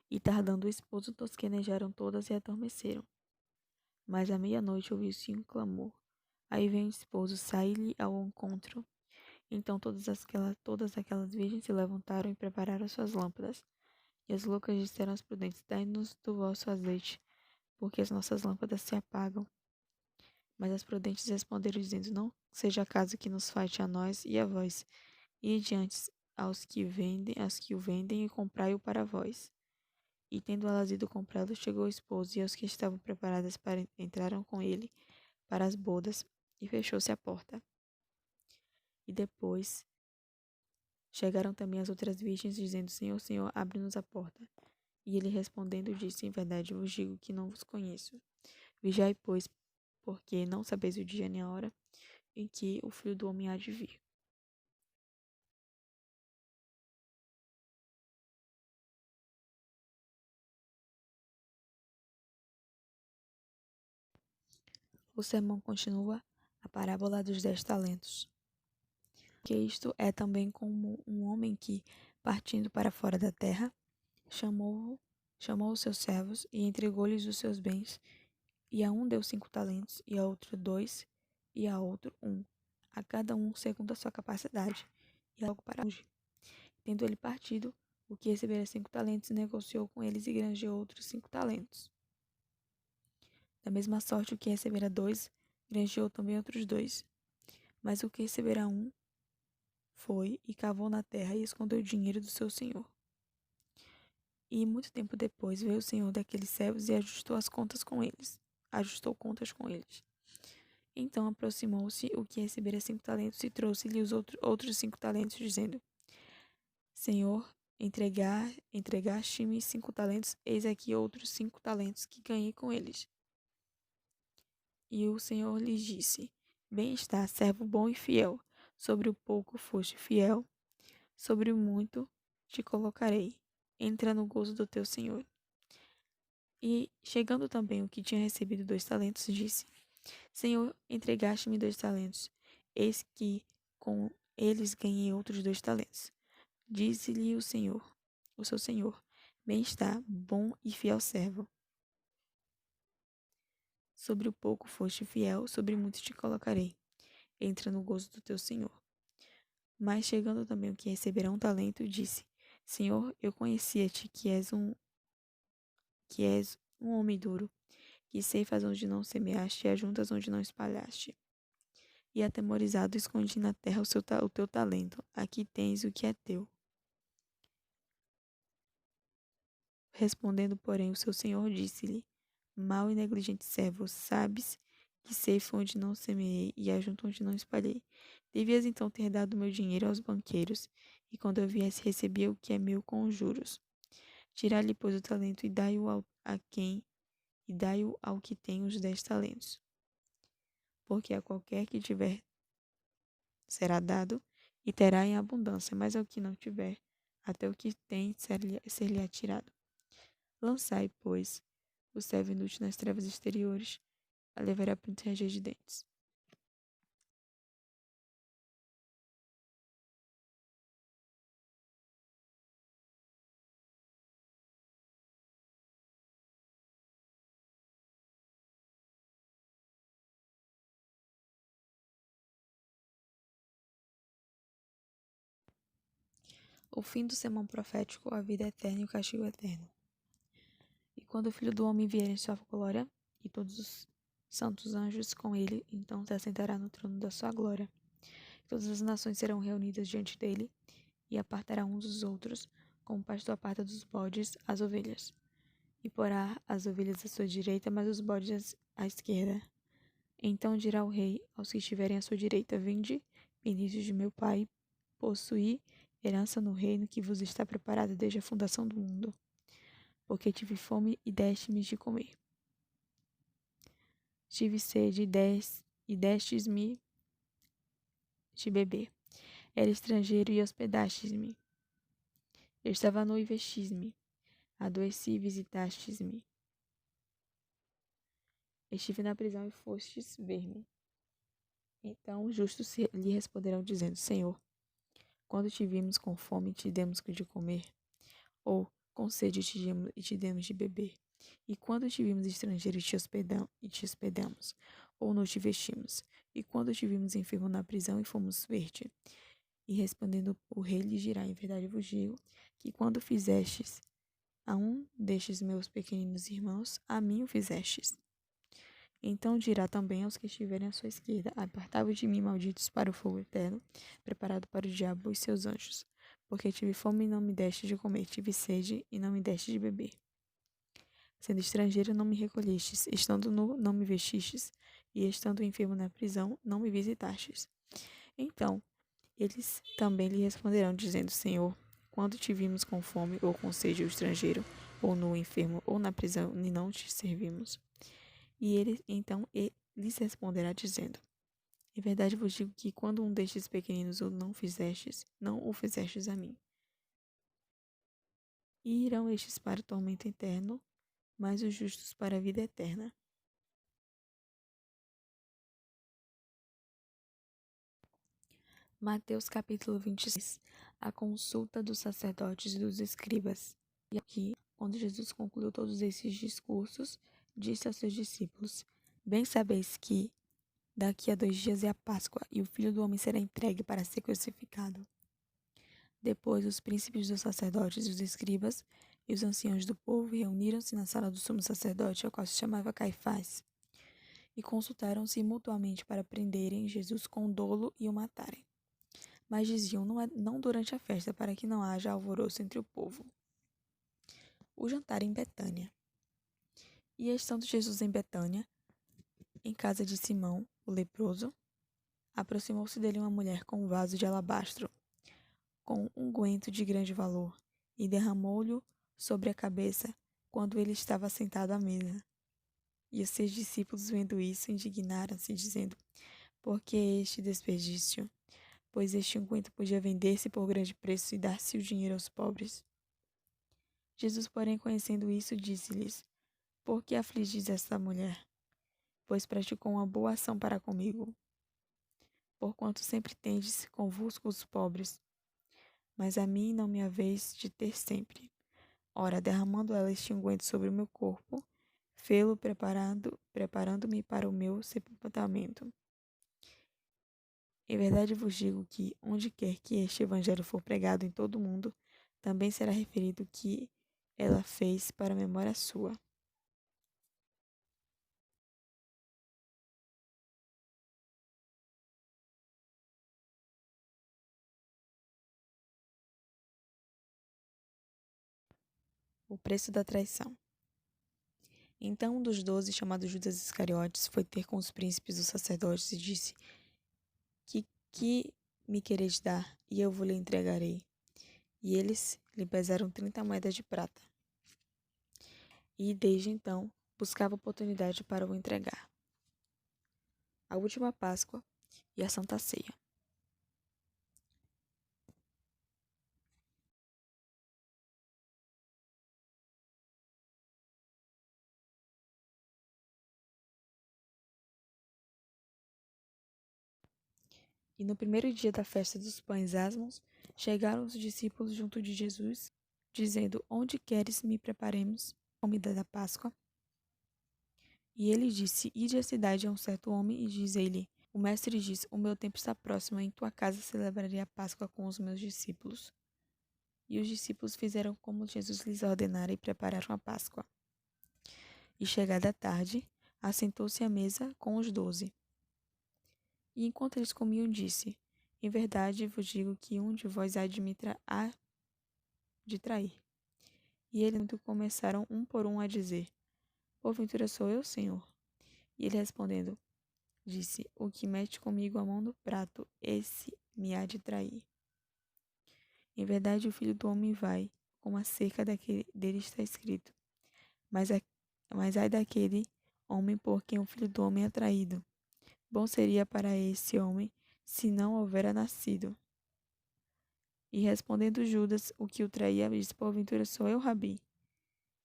E tardando o esposo, tosquenejaram todas e adormeceram. Mas à meia-noite ouviu-se um clamor. Aí vem o esposo, sai-lhe ao encontro. Então todas aquelas virgens se levantaram e prepararam as suas lâmpadas. E as loucas disseram às prudentes: dai-nos do vosso azeite, porque as nossas lâmpadas se apagam. Mas as prudentes responderam, dizendo: não seja caso que nos falte a nós e a vós, e diante aos que o vendem e comprai-o para vós. E tendo elas ido comprá-lo, chegou o esposo, e os que estavam preparadas para entraram com ele para as bodas, e fechou-se a porta. E depois chegaram também as outras virgens, dizendo: Senhor, Senhor, abre-nos a porta. E ele respondendo disse: Em verdade vos digo que não vos conheço. Vigiai, pois, porque não sabeis o dia nem a hora em que o Filho do Homem há de vir. O sermão continua a parábola dos 10 talentos. Que isto é também como um homem que, partindo para fora da terra, chamou os seus servos e entregou-lhes os seus bens, e a um deu 5 talentos, e a outro 2, e a outro 1, a cada um segundo a sua capacidade, e logo para longe. Tendo ele partido, o que recebera 5 talentos negociou com eles e granjeou outros 5 talentos. Da mesma sorte, o que recebera 2, granjeou também outros 2. Mas o que recebera 1, foi e cavou na terra e escondeu o dinheiro do seu senhor. E muito tempo depois veio o senhor daqueles servos e ajustou contas com eles. Então aproximou-se o que recebera 5 talentos e trouxe-lhe os outros 5 talentos, dizendo: Senhor, entregaste-me 5 talentos, eis aqui outros 5 talentos que ganhei com eles. E o senhor lhes disse: Bem está, servo bom e fiel. Sobre o pouco foste fiel, sobre o muito te colocarei. Entra no gozo do teu senhor. E, chegando também o que tinha recebido 2 talentos, disse: Senhor, entregaste-me 2 talentos. Eis que com eles ganhei outros 2 talentos. Disse-lhe o seu senhor: Bem está, bom e fiel servo. Sobre o pouco foste fiel, sobre muito te colocarei. Entra no gozo do teu senhor. Mas chegando também o que receberá 1 talento, disse: Senhor, eu conhecia-te que és um homem duro, que ceifas onde não semeaste e ajuntas onde não espalhaste. E atemorizado escondi na terra o teu talento. Aqui tens o que é teu. Respondendo, porém, o seu senhor disse-lhe: Mau e negligente servo, sabes que ceifo onde não semeei e ajunto onde não espalhei. Devias então ter dado meu dinheiro aos banqueiros, e quando eu viesse recebia o que é meu com os juros. Tirai-lhe, pois, o talento e dai-o ao que tem os 10 talentos. Porque a qualquer que tiver será dado, e terá em abundância, mas ao que não tiver, até o que tem ser-lhe tirado. Lançai, pois, o servo inútil nas trevas exteriores, a levará para o ranger de dentes. O fim do sermão profético, a vida eterna e o castigo eterno. E quando o Filho do Homem vier em sua glória, e todos os santos anjos com ele, então se assentará no trono da sua glória. Todas as nações serão reunidas diante dele, e apartará uns dos outros, como o pastor aparta dos bodes as ovelhas. E porá as ovelhas à sua direita, mas os bodes à esquerda. Então dirá o rei aos que estiverem à sua direita: Vinde, benditos de meu Pai, possuí herança no reino que vos está preparado desde a fundação do mundo. Porque tive fome e deste-me de comer. Tive sede e destes-me de beber. Era estrangeiro e hospedastes-me. Eu estava nu e vestis-me. Adoeci e visitastes-me. Estive na prisão e fostes ver-me. Então os justos lhe responderão dizendo: Senhor, quando te vimos com fome, te demos de comer, ou com sede e te demos de beber. E quando te vimos estrangeiro e te hospedamos, ou não te vestimos. E quando te vimos enfermo na prisão e fomos ver-te. E respondendo o rei lhe dirá: Em verdade vos digo, que quando fizestes a um destes meus pequeninos irmãos, a mim o fizestes. Então dirá também aos que estiverem à sua esquerda: Apartai-vos de mim, malditos, para o fogo eterno, preparado para o diabo e seus anjos. Porque tive fome e não me deste de comer, tive sede e não me deste de beber. Sendo estrangeiro, não me recolhestes, estando nu, não me vestistes, e estando enfermo na prisão, não me visitastes. Então, eles também lhe responderão, dizendo, Senhor, quando te vimos com fome, ou com sede, ou estrangeiro, ou nu, enfermo, ou na prisão, e não te servimos? E ele, então, lhes responderá, dizendo, em verdade vos digo que quando um destes pequeninos o não fizestes, não o fizestes a mim. E irão estes para o tormento eterno, mas os justos para a vida eterna. Mateus capítulo 26. A consulta dos sacerdotes e dos escribas. E aqui, quando Jesus concluiu todos esses discursos, disse aos seus discípulos, bem sabeis que daqui a 2 dias é a Páscoa, e o Filho do Homem será entregue para ser crucificado. Depois, os príncipes dos sacerdotes, os escribas e os anciãos do povo reuniram-se na sala do sumo sacerdote, ao qual se chamava Caifás, e consultaram-se mutuamente para prenderem Jesus com dolo e o matarem. Mas diziam, não durante a festa, para que não haja alvoroço entre o povo. O jantar em Betânia. E estando Jesus em Betânia, em casa de Simão, o leproso, aproximou-se dele uma mulher com um vaso de alabastro, com unguento de grande valor, e derramou-lhe sobre a cabeça, quando ele estava sentado à mesa. E os seus discípulos, vendo isso, indignaram-se, dizendo, por que este desperdício? Pois este unguento podia vender-se por grande preço e dar-se o dinheiro aos pobres. Jesus, porém, conhecendo isso, disse-lhes, por que afligis esta mulher? Pois praticou uma boa ação para comigo. Porquanto sempre tendes convosco os pobres, mas a mim não me haveis de ter sempre. Ora, derramando ela este unguento sobre o meu corpo, fê-lo preparando-me para o meu sepultamento. Em verdade vos digo que, onde quer que este evangelho for pregado em todo o mundo, também será referido o que ela fez para a memória sua. O preço da traição. Então um dos 12, chamado Judas Iscariotes, foi ter com os príncipes dos sacerdotes e disse, que me quereis dar, e eu vos lhe entregarei. E eles lhe pesaram 30 moedas de prata. E desde então buscava oportunidade para o entregar. A última Páscoa e a Santa Ceia. E no primeiro dia da festa dos pães asmos, chegaram os discípulos junto de Jesus, dizendo, onde queres me preparemos comida da Páscoa? E ele disse, ide à cidade a um certo homem e diz ele, o mestre diz, o meu tempo está próximo, em tua casa celebrarei a Páscoa com os meus discípulos. E os discípulos fizeram como Jesus lhes ordenara e prepararam a Páscoa. E chegada a tarde, assentou-se à mesa com os 12. E enquanto eles comiam, disse, em verdade vos digo que um de vós há de trair. E eles começaram um por um a dizer, porventura sou eu, Senhor? E ele respondendo, disse, o que mete comigo a mão no prato, esse me há de trair. Em verdade o Filho do Homem vai, como acerca dele está escrito. Mas ai daquele homem por quem o Filho do Homem é traído. Bom seria para esse homem se não houvera nascido. E respondendo Judas, o que o traía, disse, porventura sou eu, Rabi?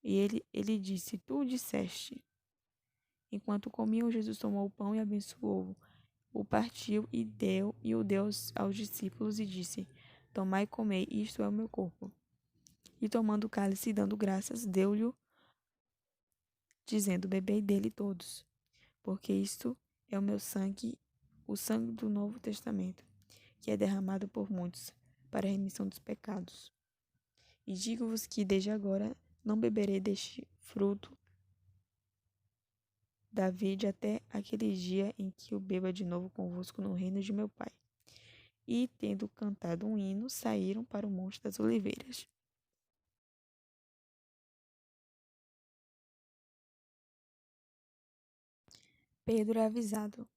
E ele disse, tu o disseste. Enquanto comiam, Jesus tomou o pão e abençoou-o, o partiu e o deu aos discípulos e disse, tomai e comei, isto é o meu corpo. E tomando o cálice e dando graças, deu-lhe, dizendo, bebei dele todos, porque isto é o meu sangue, o sangue do Novo Testamento, que é derramado por muitos, para a remissão dos pecados. E digo-vos que desde agora não beberei deste fruto da vide até aquele dia em que o beba de novo convosco no reino de meu Pai. E, tendo cantado um hino, saíram para o Monte das Oliveiras. Pedro é avisado.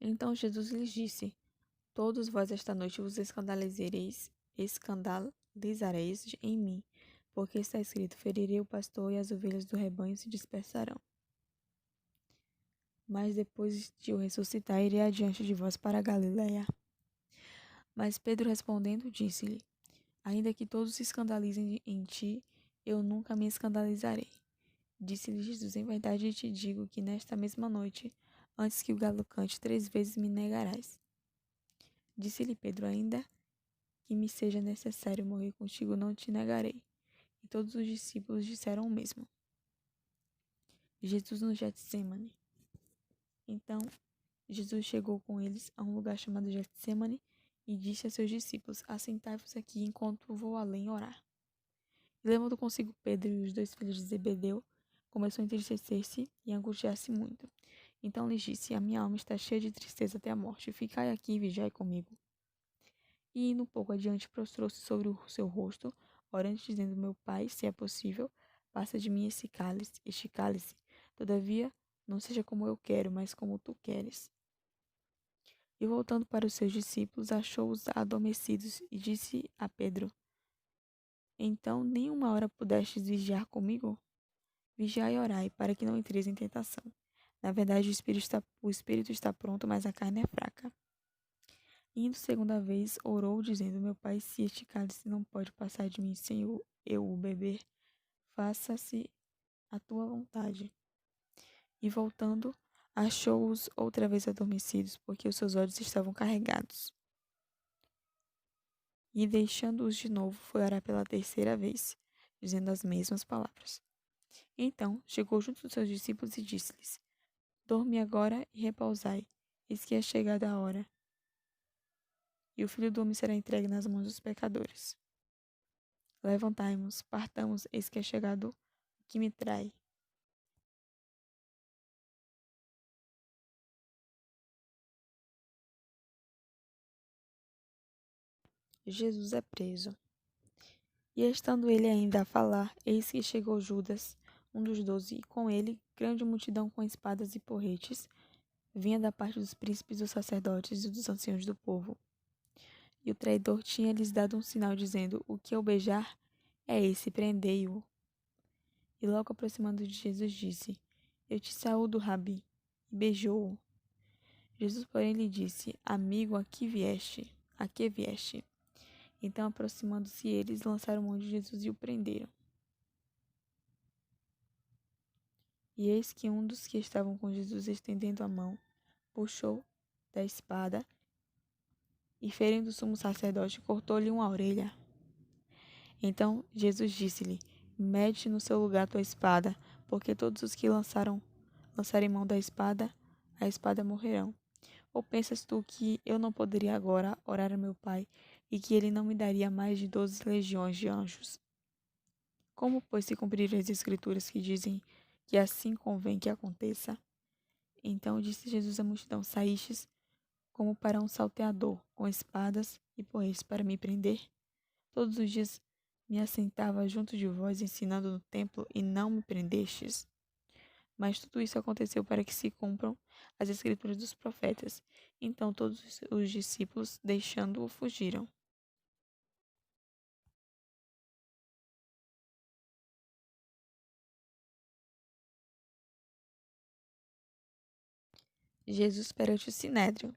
Então Jesus lhes disse: Todos vós esta noite vos escandalizareis em mim, porque está escrito: ferirei o pastor e as ovelhas do rebanho se dispersarão. Mas depois de eu ressuscitar, irei adiante de vós para a Galiléia. Mas Pedro respondendo, disse-lhe: Ainda que todos se escandalizem em ti, eu nunca me escandalizarei. Disse-lhe Jesus: Em verdade te digo que nesta mesma noite, antes que o galo cante, 3 vezes me negarás. Disse-lhe Pedro: Ainda que me seja necessário morrer contigo, não te negarei. E todos os discípulos disseram o mesmo. Jesus no Getsêmani. Então, Jesus chegou com eles a um lugar chamado Getsêmani e disse a seus discípulos: Assentai-vos aqui enquanto vou além orar. E levando consigo Pedro e os 2 filhos de Zebedeu, começou a entristecer-se e angustiar-se muito. Então lhes disse: A minha alma está cheia de tristeza até a morte. Ficai aqui e vigiai comigo. E indo um pouco adiante, prostrou-se sobre o seu rosto, orando, dizendo: Meu Pai, se é possível, passa de mim este cálice. Todavia, não seja como eu quero, mas como tu queres. E voltando para os seus discípulos, achou-os adormecidos e disse a Pedro: Então, nem uma hora pudestes vigiar comigo? Vigiai e orai, para que não entreis em tentação. Na verdade, o espírito está pronto, mas a carne é fraca. Indo segunda vez, orou, dizendo: Meu Pai, se este cálice não pode passar de mim sem eu o beber, faça-se a tua vontade. E voltando, achou-os outra vez adormecidos, porque os seus olhos estavam carregados. E deixando-os de novo, foi orar pela 3ª vez, dizendo as mesmas palavras. Então chegou junto dos seus discípulos e disse-lhes: Dorme agora e repousai, eis que é chegada a hora, e o Filho do Homem será entregue nas mãos dos pecadores. Levantai-nos, partamos, eis que é chegado o que me trai. Jesus é preso. E estando ele ainda a falar, eis que chegou Judas, um dos 12, e com ele grande multidão com espadas e porretes, vinha da parte dos príncipes, dos sacerdotes e dos anciãos do povo. E o traidor tinha-lhes dado um sinal, dizendo: O que eu beijar é esse, prendei-o. E logo aproximando de Jesus, disse: Eu te saúdo, Rabi, e beijou-o. Jesus, porém, lhe disse: Amigo, a que vieste? A que vieste? Então, aproximando-se eles, lançaram mão de Jesus e o prenderam. E eis que um dos que estavam com Jesus, estendendo a mão, puxou da espada e, ferindo o sumo sacerdote, cortou-lhe uma orelha. Então Jesus disse-lhe: Mete no seu lugar tua espada, porque todos os que lançarem mão da espada, a espada morrerão. Ou pensas tu que eu não poderia agora orar a meu Pai, e que ele não me daria mais de 12 legiões de anjos? Como, pois, se cumprirem as escrituras que dizem que assim convém que aconteça? Então disse Jesus à multidão: Saístes como para um salteador, com espadas e porretes para me prender? Todos os dias me assentava junto de vós, ensinando no templo, e não me prendestes? Mas tudo isso aconteceu para que se cumpram as escrituras dos profetas. Então todos os discípulos, deixando-o, fugiram. Jesus perante o Sinédrio.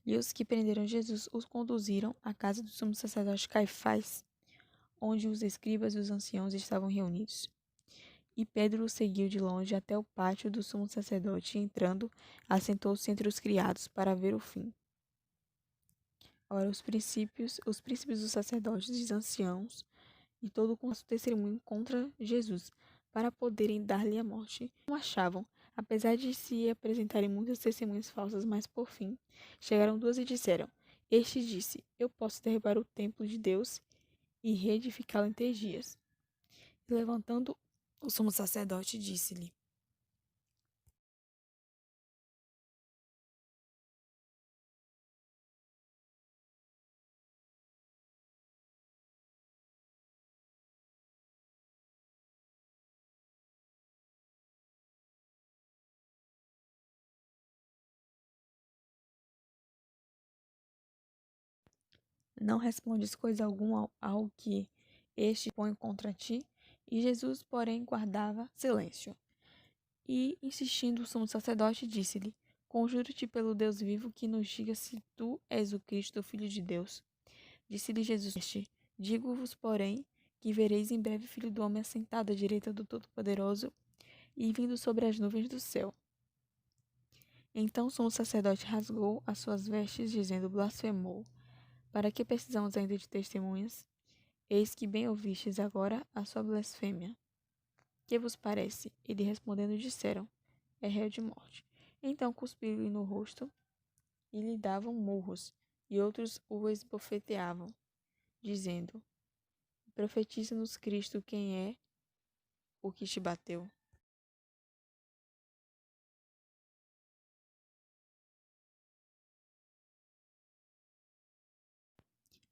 E os que prenderam Jesus os conduziram à casa do sumo sacerdote Caifás, onde os escribas e os anciãos estavam reunidos. E Pedro o seguiu de longe até o pátio do sumo sacerdote e, entrando, assentou-se entre os criados para ver o fim. Ora, os príncipes dos sacerdotes e os anciãos e todo o conselho testemunho contra Jesus, para poderem dar-lhe a morte. Não achavam, apesar de se apresentarem muitas testemunhas falsas, mas por fim chegaram 2 e disseram: Este disse: Eu posso derribar o templo de Deus e reedificá-lo em 3 dias. E levantando o sumo sacerdote, disse-lhe: Não respondes coisa alguma ao que este põe contra ti? E Jesus, porém, guardava silêncio. E, insistindo o sumo sacerdote, disse-lhe: Conjuro-te pelo Deus vivo que nos diga se tu és o Cristo, o Filho de Deus. Disse-lhe Jesus: Digo-vos, porém, que vereis em breve o Filho do Homem assentado à direita do Todo-Poderoso e vindo sobre as nuvens do céu. Então o sumo sacerdote rasgou as suas vestes, dizendo: Blasfemou. Para que precisamos ainda de testemunhas? Eis que bem ouvistes agora a sua blasfêmia. Que vos parece? Ele respondendo disseram: É réu de morte. Então cuspiram-lhe no rosto e lhe davam murros, e outros o esbofeteavam, dizendo: Profetiza-nos Cristo quem é o que te bateu.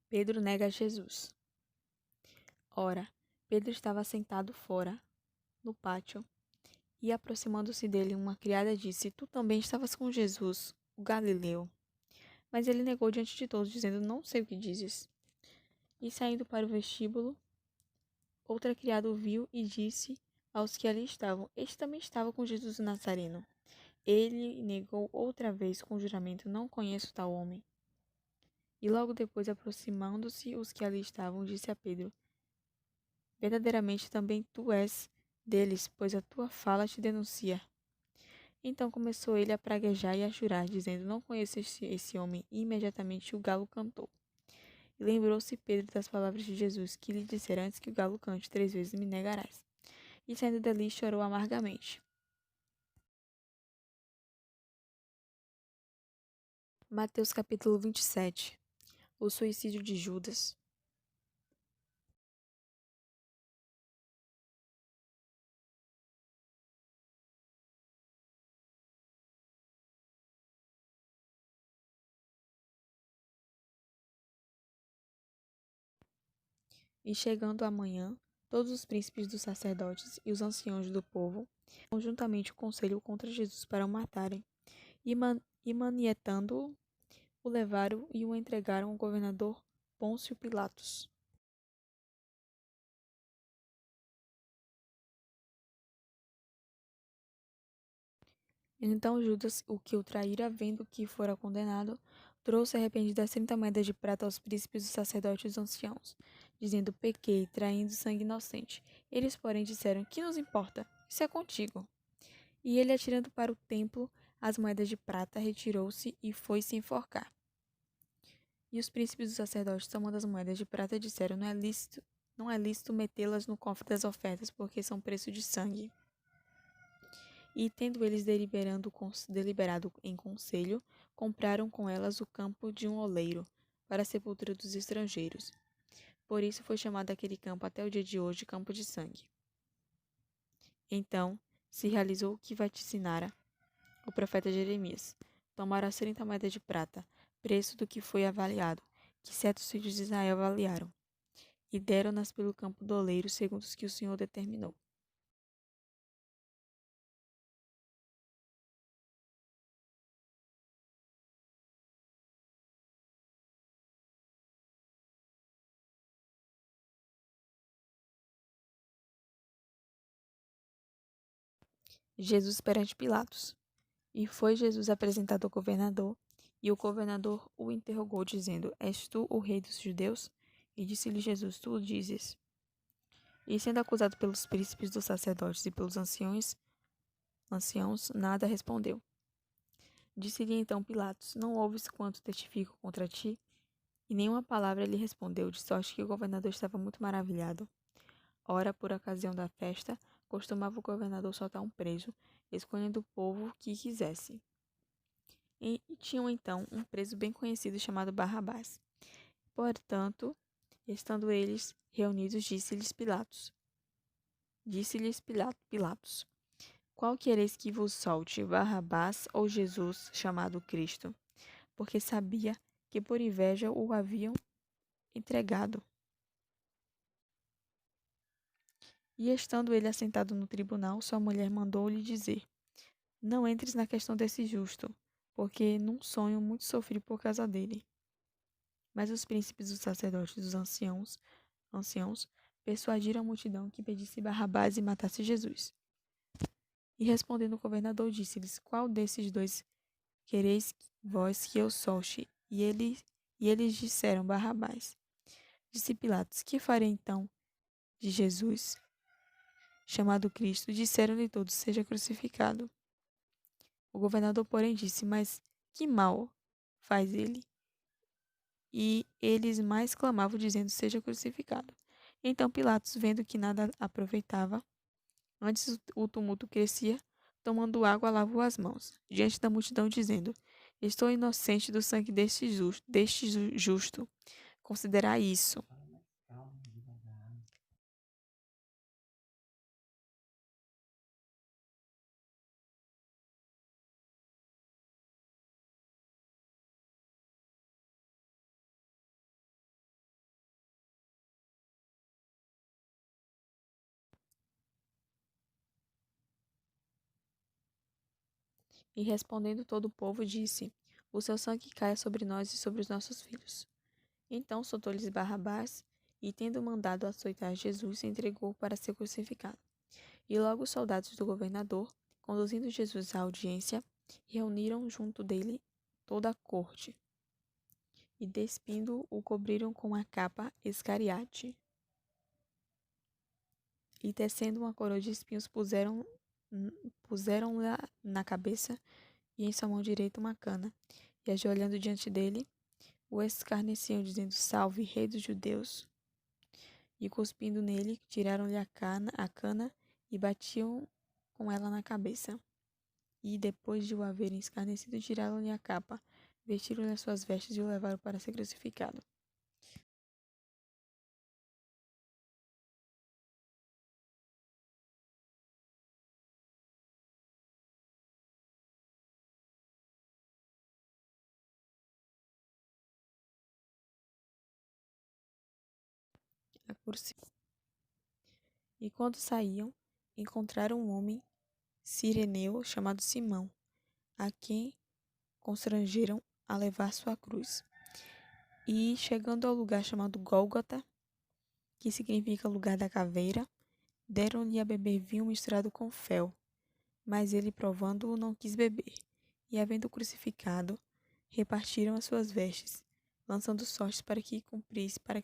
Pedro nega Jesus. Ora, Pedro estava sentado fora, no pátio, e aproximando-se dele, uma criada disse: Tu também estavas com Jesus, o Galileu. Mas ele negou diante de todos, dizendo: Não sei o que dizes. E saindo para o vestíbulo, outra criada o viu e disse aos que ali estavam: Este também estava com Jesus o Nazareno. Ele negou outra vez com juramento: Não conheço tal homem. E logo depois, aproximando-se os que ali estavam, disse a Pedro: Verdadeiramente também tu és deles, pois a tua fala te denuncia. Então começou ele a praguejar e a jurar, dizendo: Não conheço esse homem. E imediatamente o galo cantou. E lembrou-se Pedro das palavras de Jesus, que lhe dissera: Antes que o galo cante 3 vezes me negarás. E saindo dali chorou amargamente. Mateus capítulo 27. O suicídio de Judas. E chegando a manhã, todos os príncipes dos sacerdotes e os anciãos do povo, conjuntamente o conselho contra Jesus para o matarem, e manietando-o, o levaram e o entregaram ao governador Pôncio Pilatos. Então Judas, o que o traíra, vendo que fora condenado, trouxe arrependido as 30 moedas de prata aos príncipes dos sacerdotes e os anciãos, dizendo: Pequei, traindo sangue inocente. Eles, porém, disseram: Que nos importa? Isso é contigo. E ele, atirando para o templo as moedas de prata, retirou-se e foi se enforcar. E os príncipes dos sacerdotes, tomando as moedas de prata, disseram: não é lícito metê-las no cofre das ofertas, porque são preço de sangue. E, tendo eles deliberado em conselho, compraram com elas o campo de um oleiro, para a sepultura dos estrangeiros. Por isso foi chamado aquele campo até o dia de hoje Campo de Sangue. Então se realizou o que vaticinara o profeta Jeremias. Tomaram as 30 moedas de prata, preço do que foi avaliado, que 7 filhos de Israel avaliaram, e deram-nas pelo campo do oleiro, segundo os que o Senhor determinou. Jesus perante Pilatos. E foi Jesus apresentado ao governador, e o governador o interrogou, dizendo: És tu o rei dos judeus? E disse-lhe Jesus: Tu o dizes. E sendo acusado pelos príncipes dos sacerdotes e pelos anciãos, nada respondeu. Disse-lhe então Pilatos: Não ouves quanto testifico contra ti? E nenhuma palavra lhe respondeu, de sorte que o governador estava muito maravilhado. Ora, por ocasião da festa, costumava o governador soltar um preso, escolhendo o povo que quisesse. E tinham então um preso bem conhecido chamado Barrabás. Portanto, estando eles reunidos, Pilatos: Qual quereis que vos solte, Barrabás ou Jesus, chamado Cristo? Porque sabia que por inveja o haviam entregado. E estando ele assentado no tribunal, sua mulher mandou-lhe dizer: Não entres na questão desse justo, porque num sonho muito sofri por causa dele. Mas os príncipes, os sacerdotes e os anciãos persuadiram a multidão que pedisse Barrabás e matasse Jesus. E respondendo o governador, disse-lhes: Qual desses dois quereis vós que eu solte? E eles disseram: Barrabás. Disse Pilatos: Que farei então de Jesus, chamado Cristo? Disseram-lhe todos: Seja crucificado. O governador, porém, disse: Mas que mal faz ele? E eles mais clamavam, dizendo: Seja crucificado. Então Pilatos, vendo que nada aproveitava, antes o tumulto crescia, tomando água, lavou as mãos, diante da multidão, dizendo: Estou inocente do sangue deste justo. Considerai isso. E respondendo todo o povo, disse: O seu sangue caia sobre nós e sobre os nossos filhos. Então soltou-lhes Barrabás, e tendo mandado açoitar Jesus, entregou para ser crucificado. E logo os soldados do governador, conduzindo Jesus à audiência, reuniram junto dele toda a corte, e despindo o cobriram com a capa escariate. E tecendo uma coroa de espinhos, puseram-lhe na cabeça, e em sua mão direita uma cana. E ajoelhando diante dele, o escarneciam, dizendo: Salve, rei dos judeus! E cuspindo nele, tiraram-lhe a cana e batiam com ela na cabeça. E, depois de o haverem escarnecido, tiraram-lhe a capa, vestiram-lhe as suas vestes e o levaram para ser crucificado. A cruci- E quando saíam, encontraram um homem cireneu chamado Simão, a quem constrangeram a levar sua cruz. E, chegando ao lugar chamado Gólgota, que significa lugar da caveira, deram-lhe a beber vinho misturado com fel. Mas ele, provando-o, não quis beber. E, havendo crucificado, repartiram as suas vestes, lançando sortes para que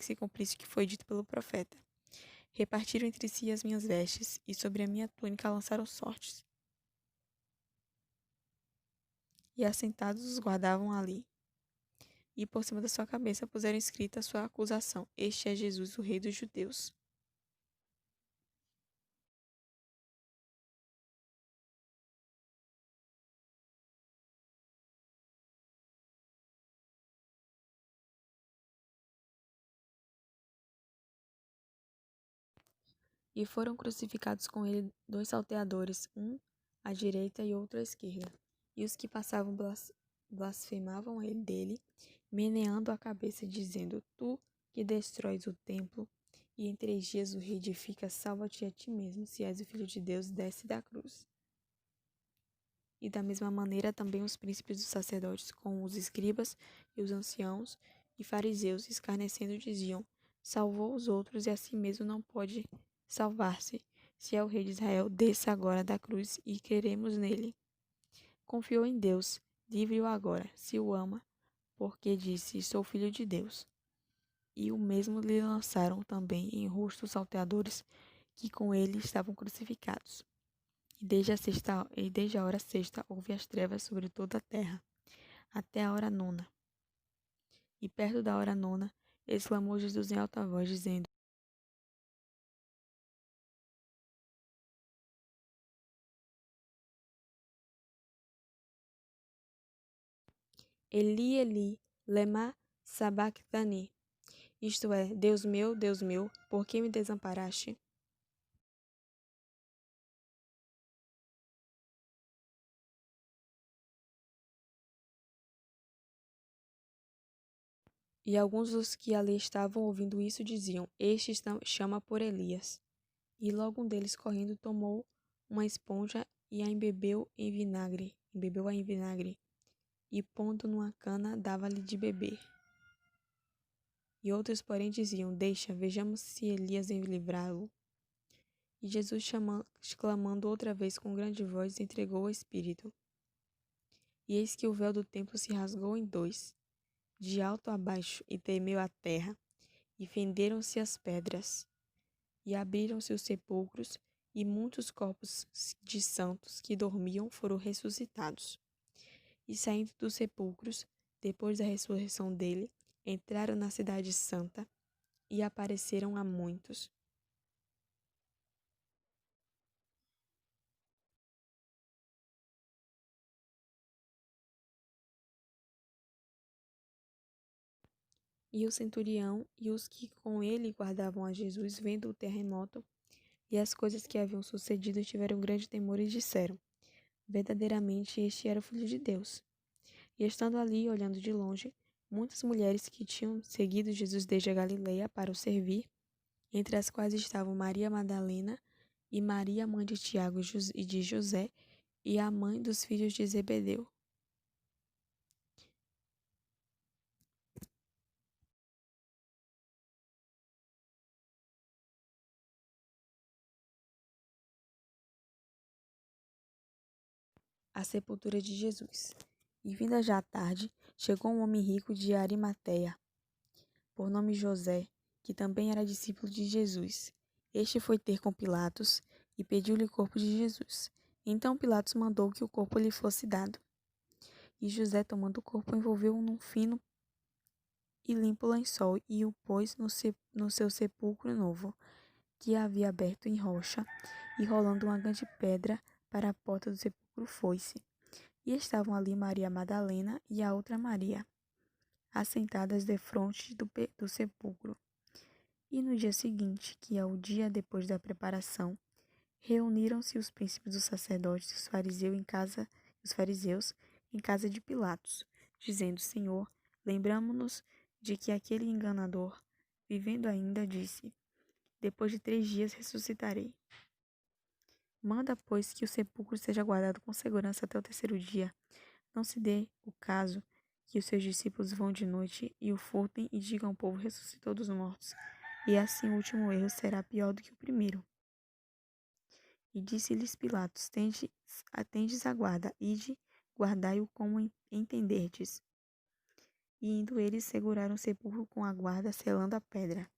se cumprisse o que foi dito pelo profeta. Repartiram entre si as minhas vestes, e sobre a minha túnica lançaram sortes. E assentados os guardavam ali. E por cima da sua cabeça puseram escrita a sua acusação: Este é Jesus, o Rei dos Judeus. E foram crucificados com ele 2 salteadores, um à direita e outro à esquerda. E os que passavam blasfemavam ele dele, meneando a cabeça, dizendo: Tu que destróis o templo, e em 3 dias o reedificas, salva-te a ti mesmo, se és o Filho de Deus, desce da cruz. E da mesma maneira também os príncipes dos sacerdotes, com os escribas e os anciãos e fariseus, escarnecendo, diziam: Salvou os outros e a si mesmo não pode salvar-se. Se é o rei de Israel, desça agora da cruz e creremos nele. Confiou em Deus, livre-o agora, se o ama, porque disse: Sou filho de Deus. E o mesmo lhe lançaram também em rosto os salteadores que com ele estavam crucificados. E desde a hora sexta houve as trevas sobre toda a terra, até a hora nona. E perto da hora nona, exclamou Jesus em alta voz, dizendo: Eli, Eli, lema sabachthani. Isto é, Deus meu, por que me desamparaste? E alguns dos que ali estavam ouvindo isso diziam: Este chama por Elias. E logo um deles, correndo, tomou uma esponja e a embebeu-a em vinagre, e pondo numa cana, dava-lhe de beber. E outros, porém, diziam: Deixa, vejamos se Elias vem livrá-lo. E Jesus, clamando outra vez com grande voz, entregou o Espírito. E eis que o véu do templo se rasgou em dois, de alto a baixo, e tremeu a terra, e fenderam-se as pedras, e abriram-se os sepulcros, e muitos corpos de santos que dormiam foram ressuscitados. E saindo dos sepulcros, depois da ressurreição dele, entraram na cidade santa, e apareceram a muitos. E o centurião e os que com ele guardavam a Jesus, vendo o terremoto e as coisas que haviam sucedido, tiveram grande temor e disseram: Verdadeiramente este era o Filho de Deus. E estando ali, olhando de longe, muitas mulheres que tinham seguido Jesus desde a Galileia para o servir, entre as quais estavam Maria Madalena e Maria, mãe de Tiago e de José, e a mãe dos filhos de Zebedeu. A sepultura de Jesus. E vinda já a tarde, chegou um homem rico de Arimateia, por nome José, que também era discípulo de Jesus. Este foi ter com Pilatos e pediu-lhe o corpo de Jesus. Então Pilatos mandou que o corpo lhe fosse dado. E José, tomando o corpo, envolveu-o num fino e limpo lençol e o pôs no seu sepulcro novo, que havia aberto em rocha, e rolando uma grande pedra para a porta do sepulcro foi-se. E estavam ali Maria Madalena e a outra Maria, assentadas defronte do sepulcro. E no dia seguinte, que é o dia depois da preparação, reuniram-se os príncipes dos sacerdotes e os fariseus em casa de Pilatos, dizendo: Senhor, lembramo-nos de que aquele enganador, vivendo ainda, disse: Depois de 3 dias ressuscitarei. Manda, pois, que o sepulcro seja guardado com segurança até o 3º dia. Não se dê o caso que os seus discípulos vão de noite e o furtem e digam ao povo: ressuscitou dos mortos. E assim o último erro será pior do que o primeiro. E disse-lhes Pilatos: tendes a guarda, ide, guardai-o como entenderdes. E indo eles, seguraram o sepulcro com a guarda, selando a pedra.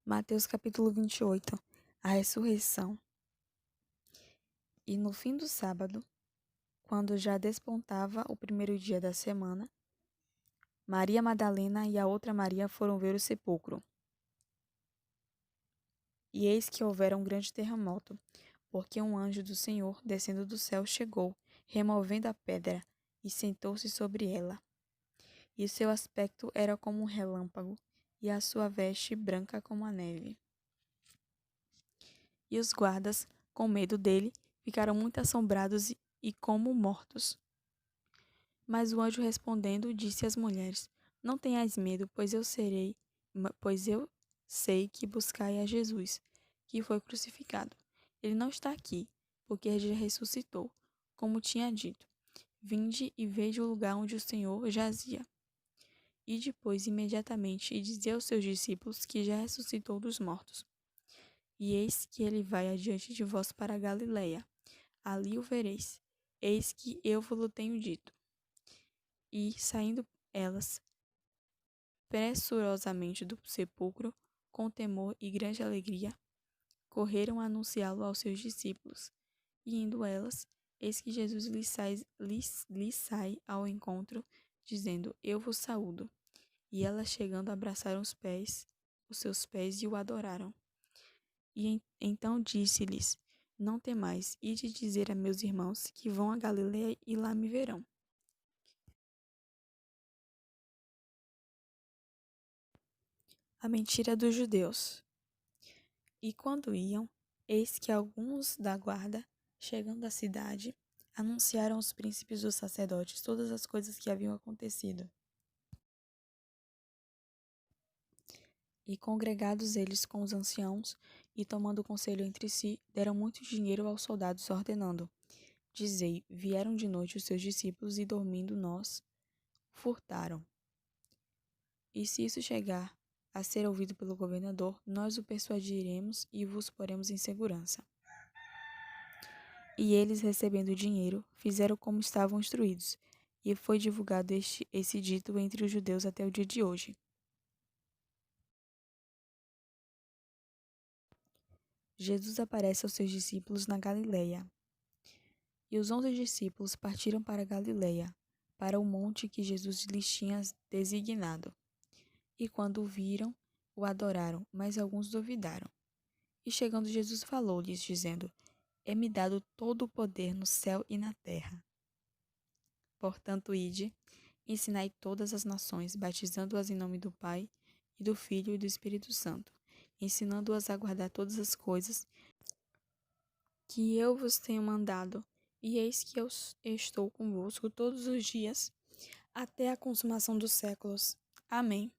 Mateus capítulo 28. A ressurreição. E no fim do sábado, quando já despontava o 1º dia da semana, Maria Madalena e a outra Maria foram ver o sepulcro. E eis que houvera um grande terremoto, porque um anjo do Senhor, descendo do céu, chegou, removendo a pedra, e sentou-se sobre ela. E o seu aspecto era como um relâmpago, e a sua veste branca como a neve. E os guardas, com medo dele, ficaram muito assombrados e como mortos. Mas o anjo respondendo, disse às mulheres: Não tenhais medo, pois eu sei que buscai a Jesus, que foi crucificado. Ele não está aqui, porque ele já ressuscitou, como tinha dito. Vinde e veja o lugar onde o Senhor jazia. E depois, imediatamente, e dizia aos seus discípulos que já ressuscitou dos mortos. E eis que ele vai adiante de vós para a Galileia. Ali o vereis. Eis que eu vos tenho dito. E, saindo elas pressurosamente do sepulcro, com temor e grande alegria, correram a anunciá-lo aos seus discípulos. E indo elas, eis que Jesus lhes sai ao encontro, dizendo: Eu vos saúdo. E elas, chegando, abraçaram os seus pés, e o adoraram. E então disse-lhes: Não temais, ide dizer a meus irmãos que vão a Galileia e lá me verão. A mentira dos judeus. E quando iam, eis que alguns da guarda, chegando à cidade, anunciaram aos príncipes dos sacerdotes todas as coisas que haviam acontecido. E congregados eles com os anciãos, e tomando conselho entre si, deram muito dinheiro aos soldados, ordenando: Dizei, vieram de noite os seus discípulos, e dormindo nós, furtaram. E se isso chegar a ser ouvido pelo governador, nós o persuadiremos e vos poremos em segurança. E eles, recebendo o dinheiro, fizeram como estavam instruídos, e foi divulgado esse dito entre os judeus até o dia de hoje. Jesus aparece aos seus discípulos na Galileia. E os 11 discípulos partiram para a Galileia, para o monte que Jesus lhes tinha designado. E quando o viram, o adoraram, mas alguns duvidaram. E chegando Jesus falou-lhes, dizendo: É-me dado todo o poder no céu e na terra. Portanto, ide, ensinai todas as nações, batizando-as em nome do Pai, e do Filho e do Espírito Santo, ensinando-as a guardar todas as coisas que eu vos tenho mandado, e eis que eu estou convosco todos os dias, até a consumação dos séculos. Amém.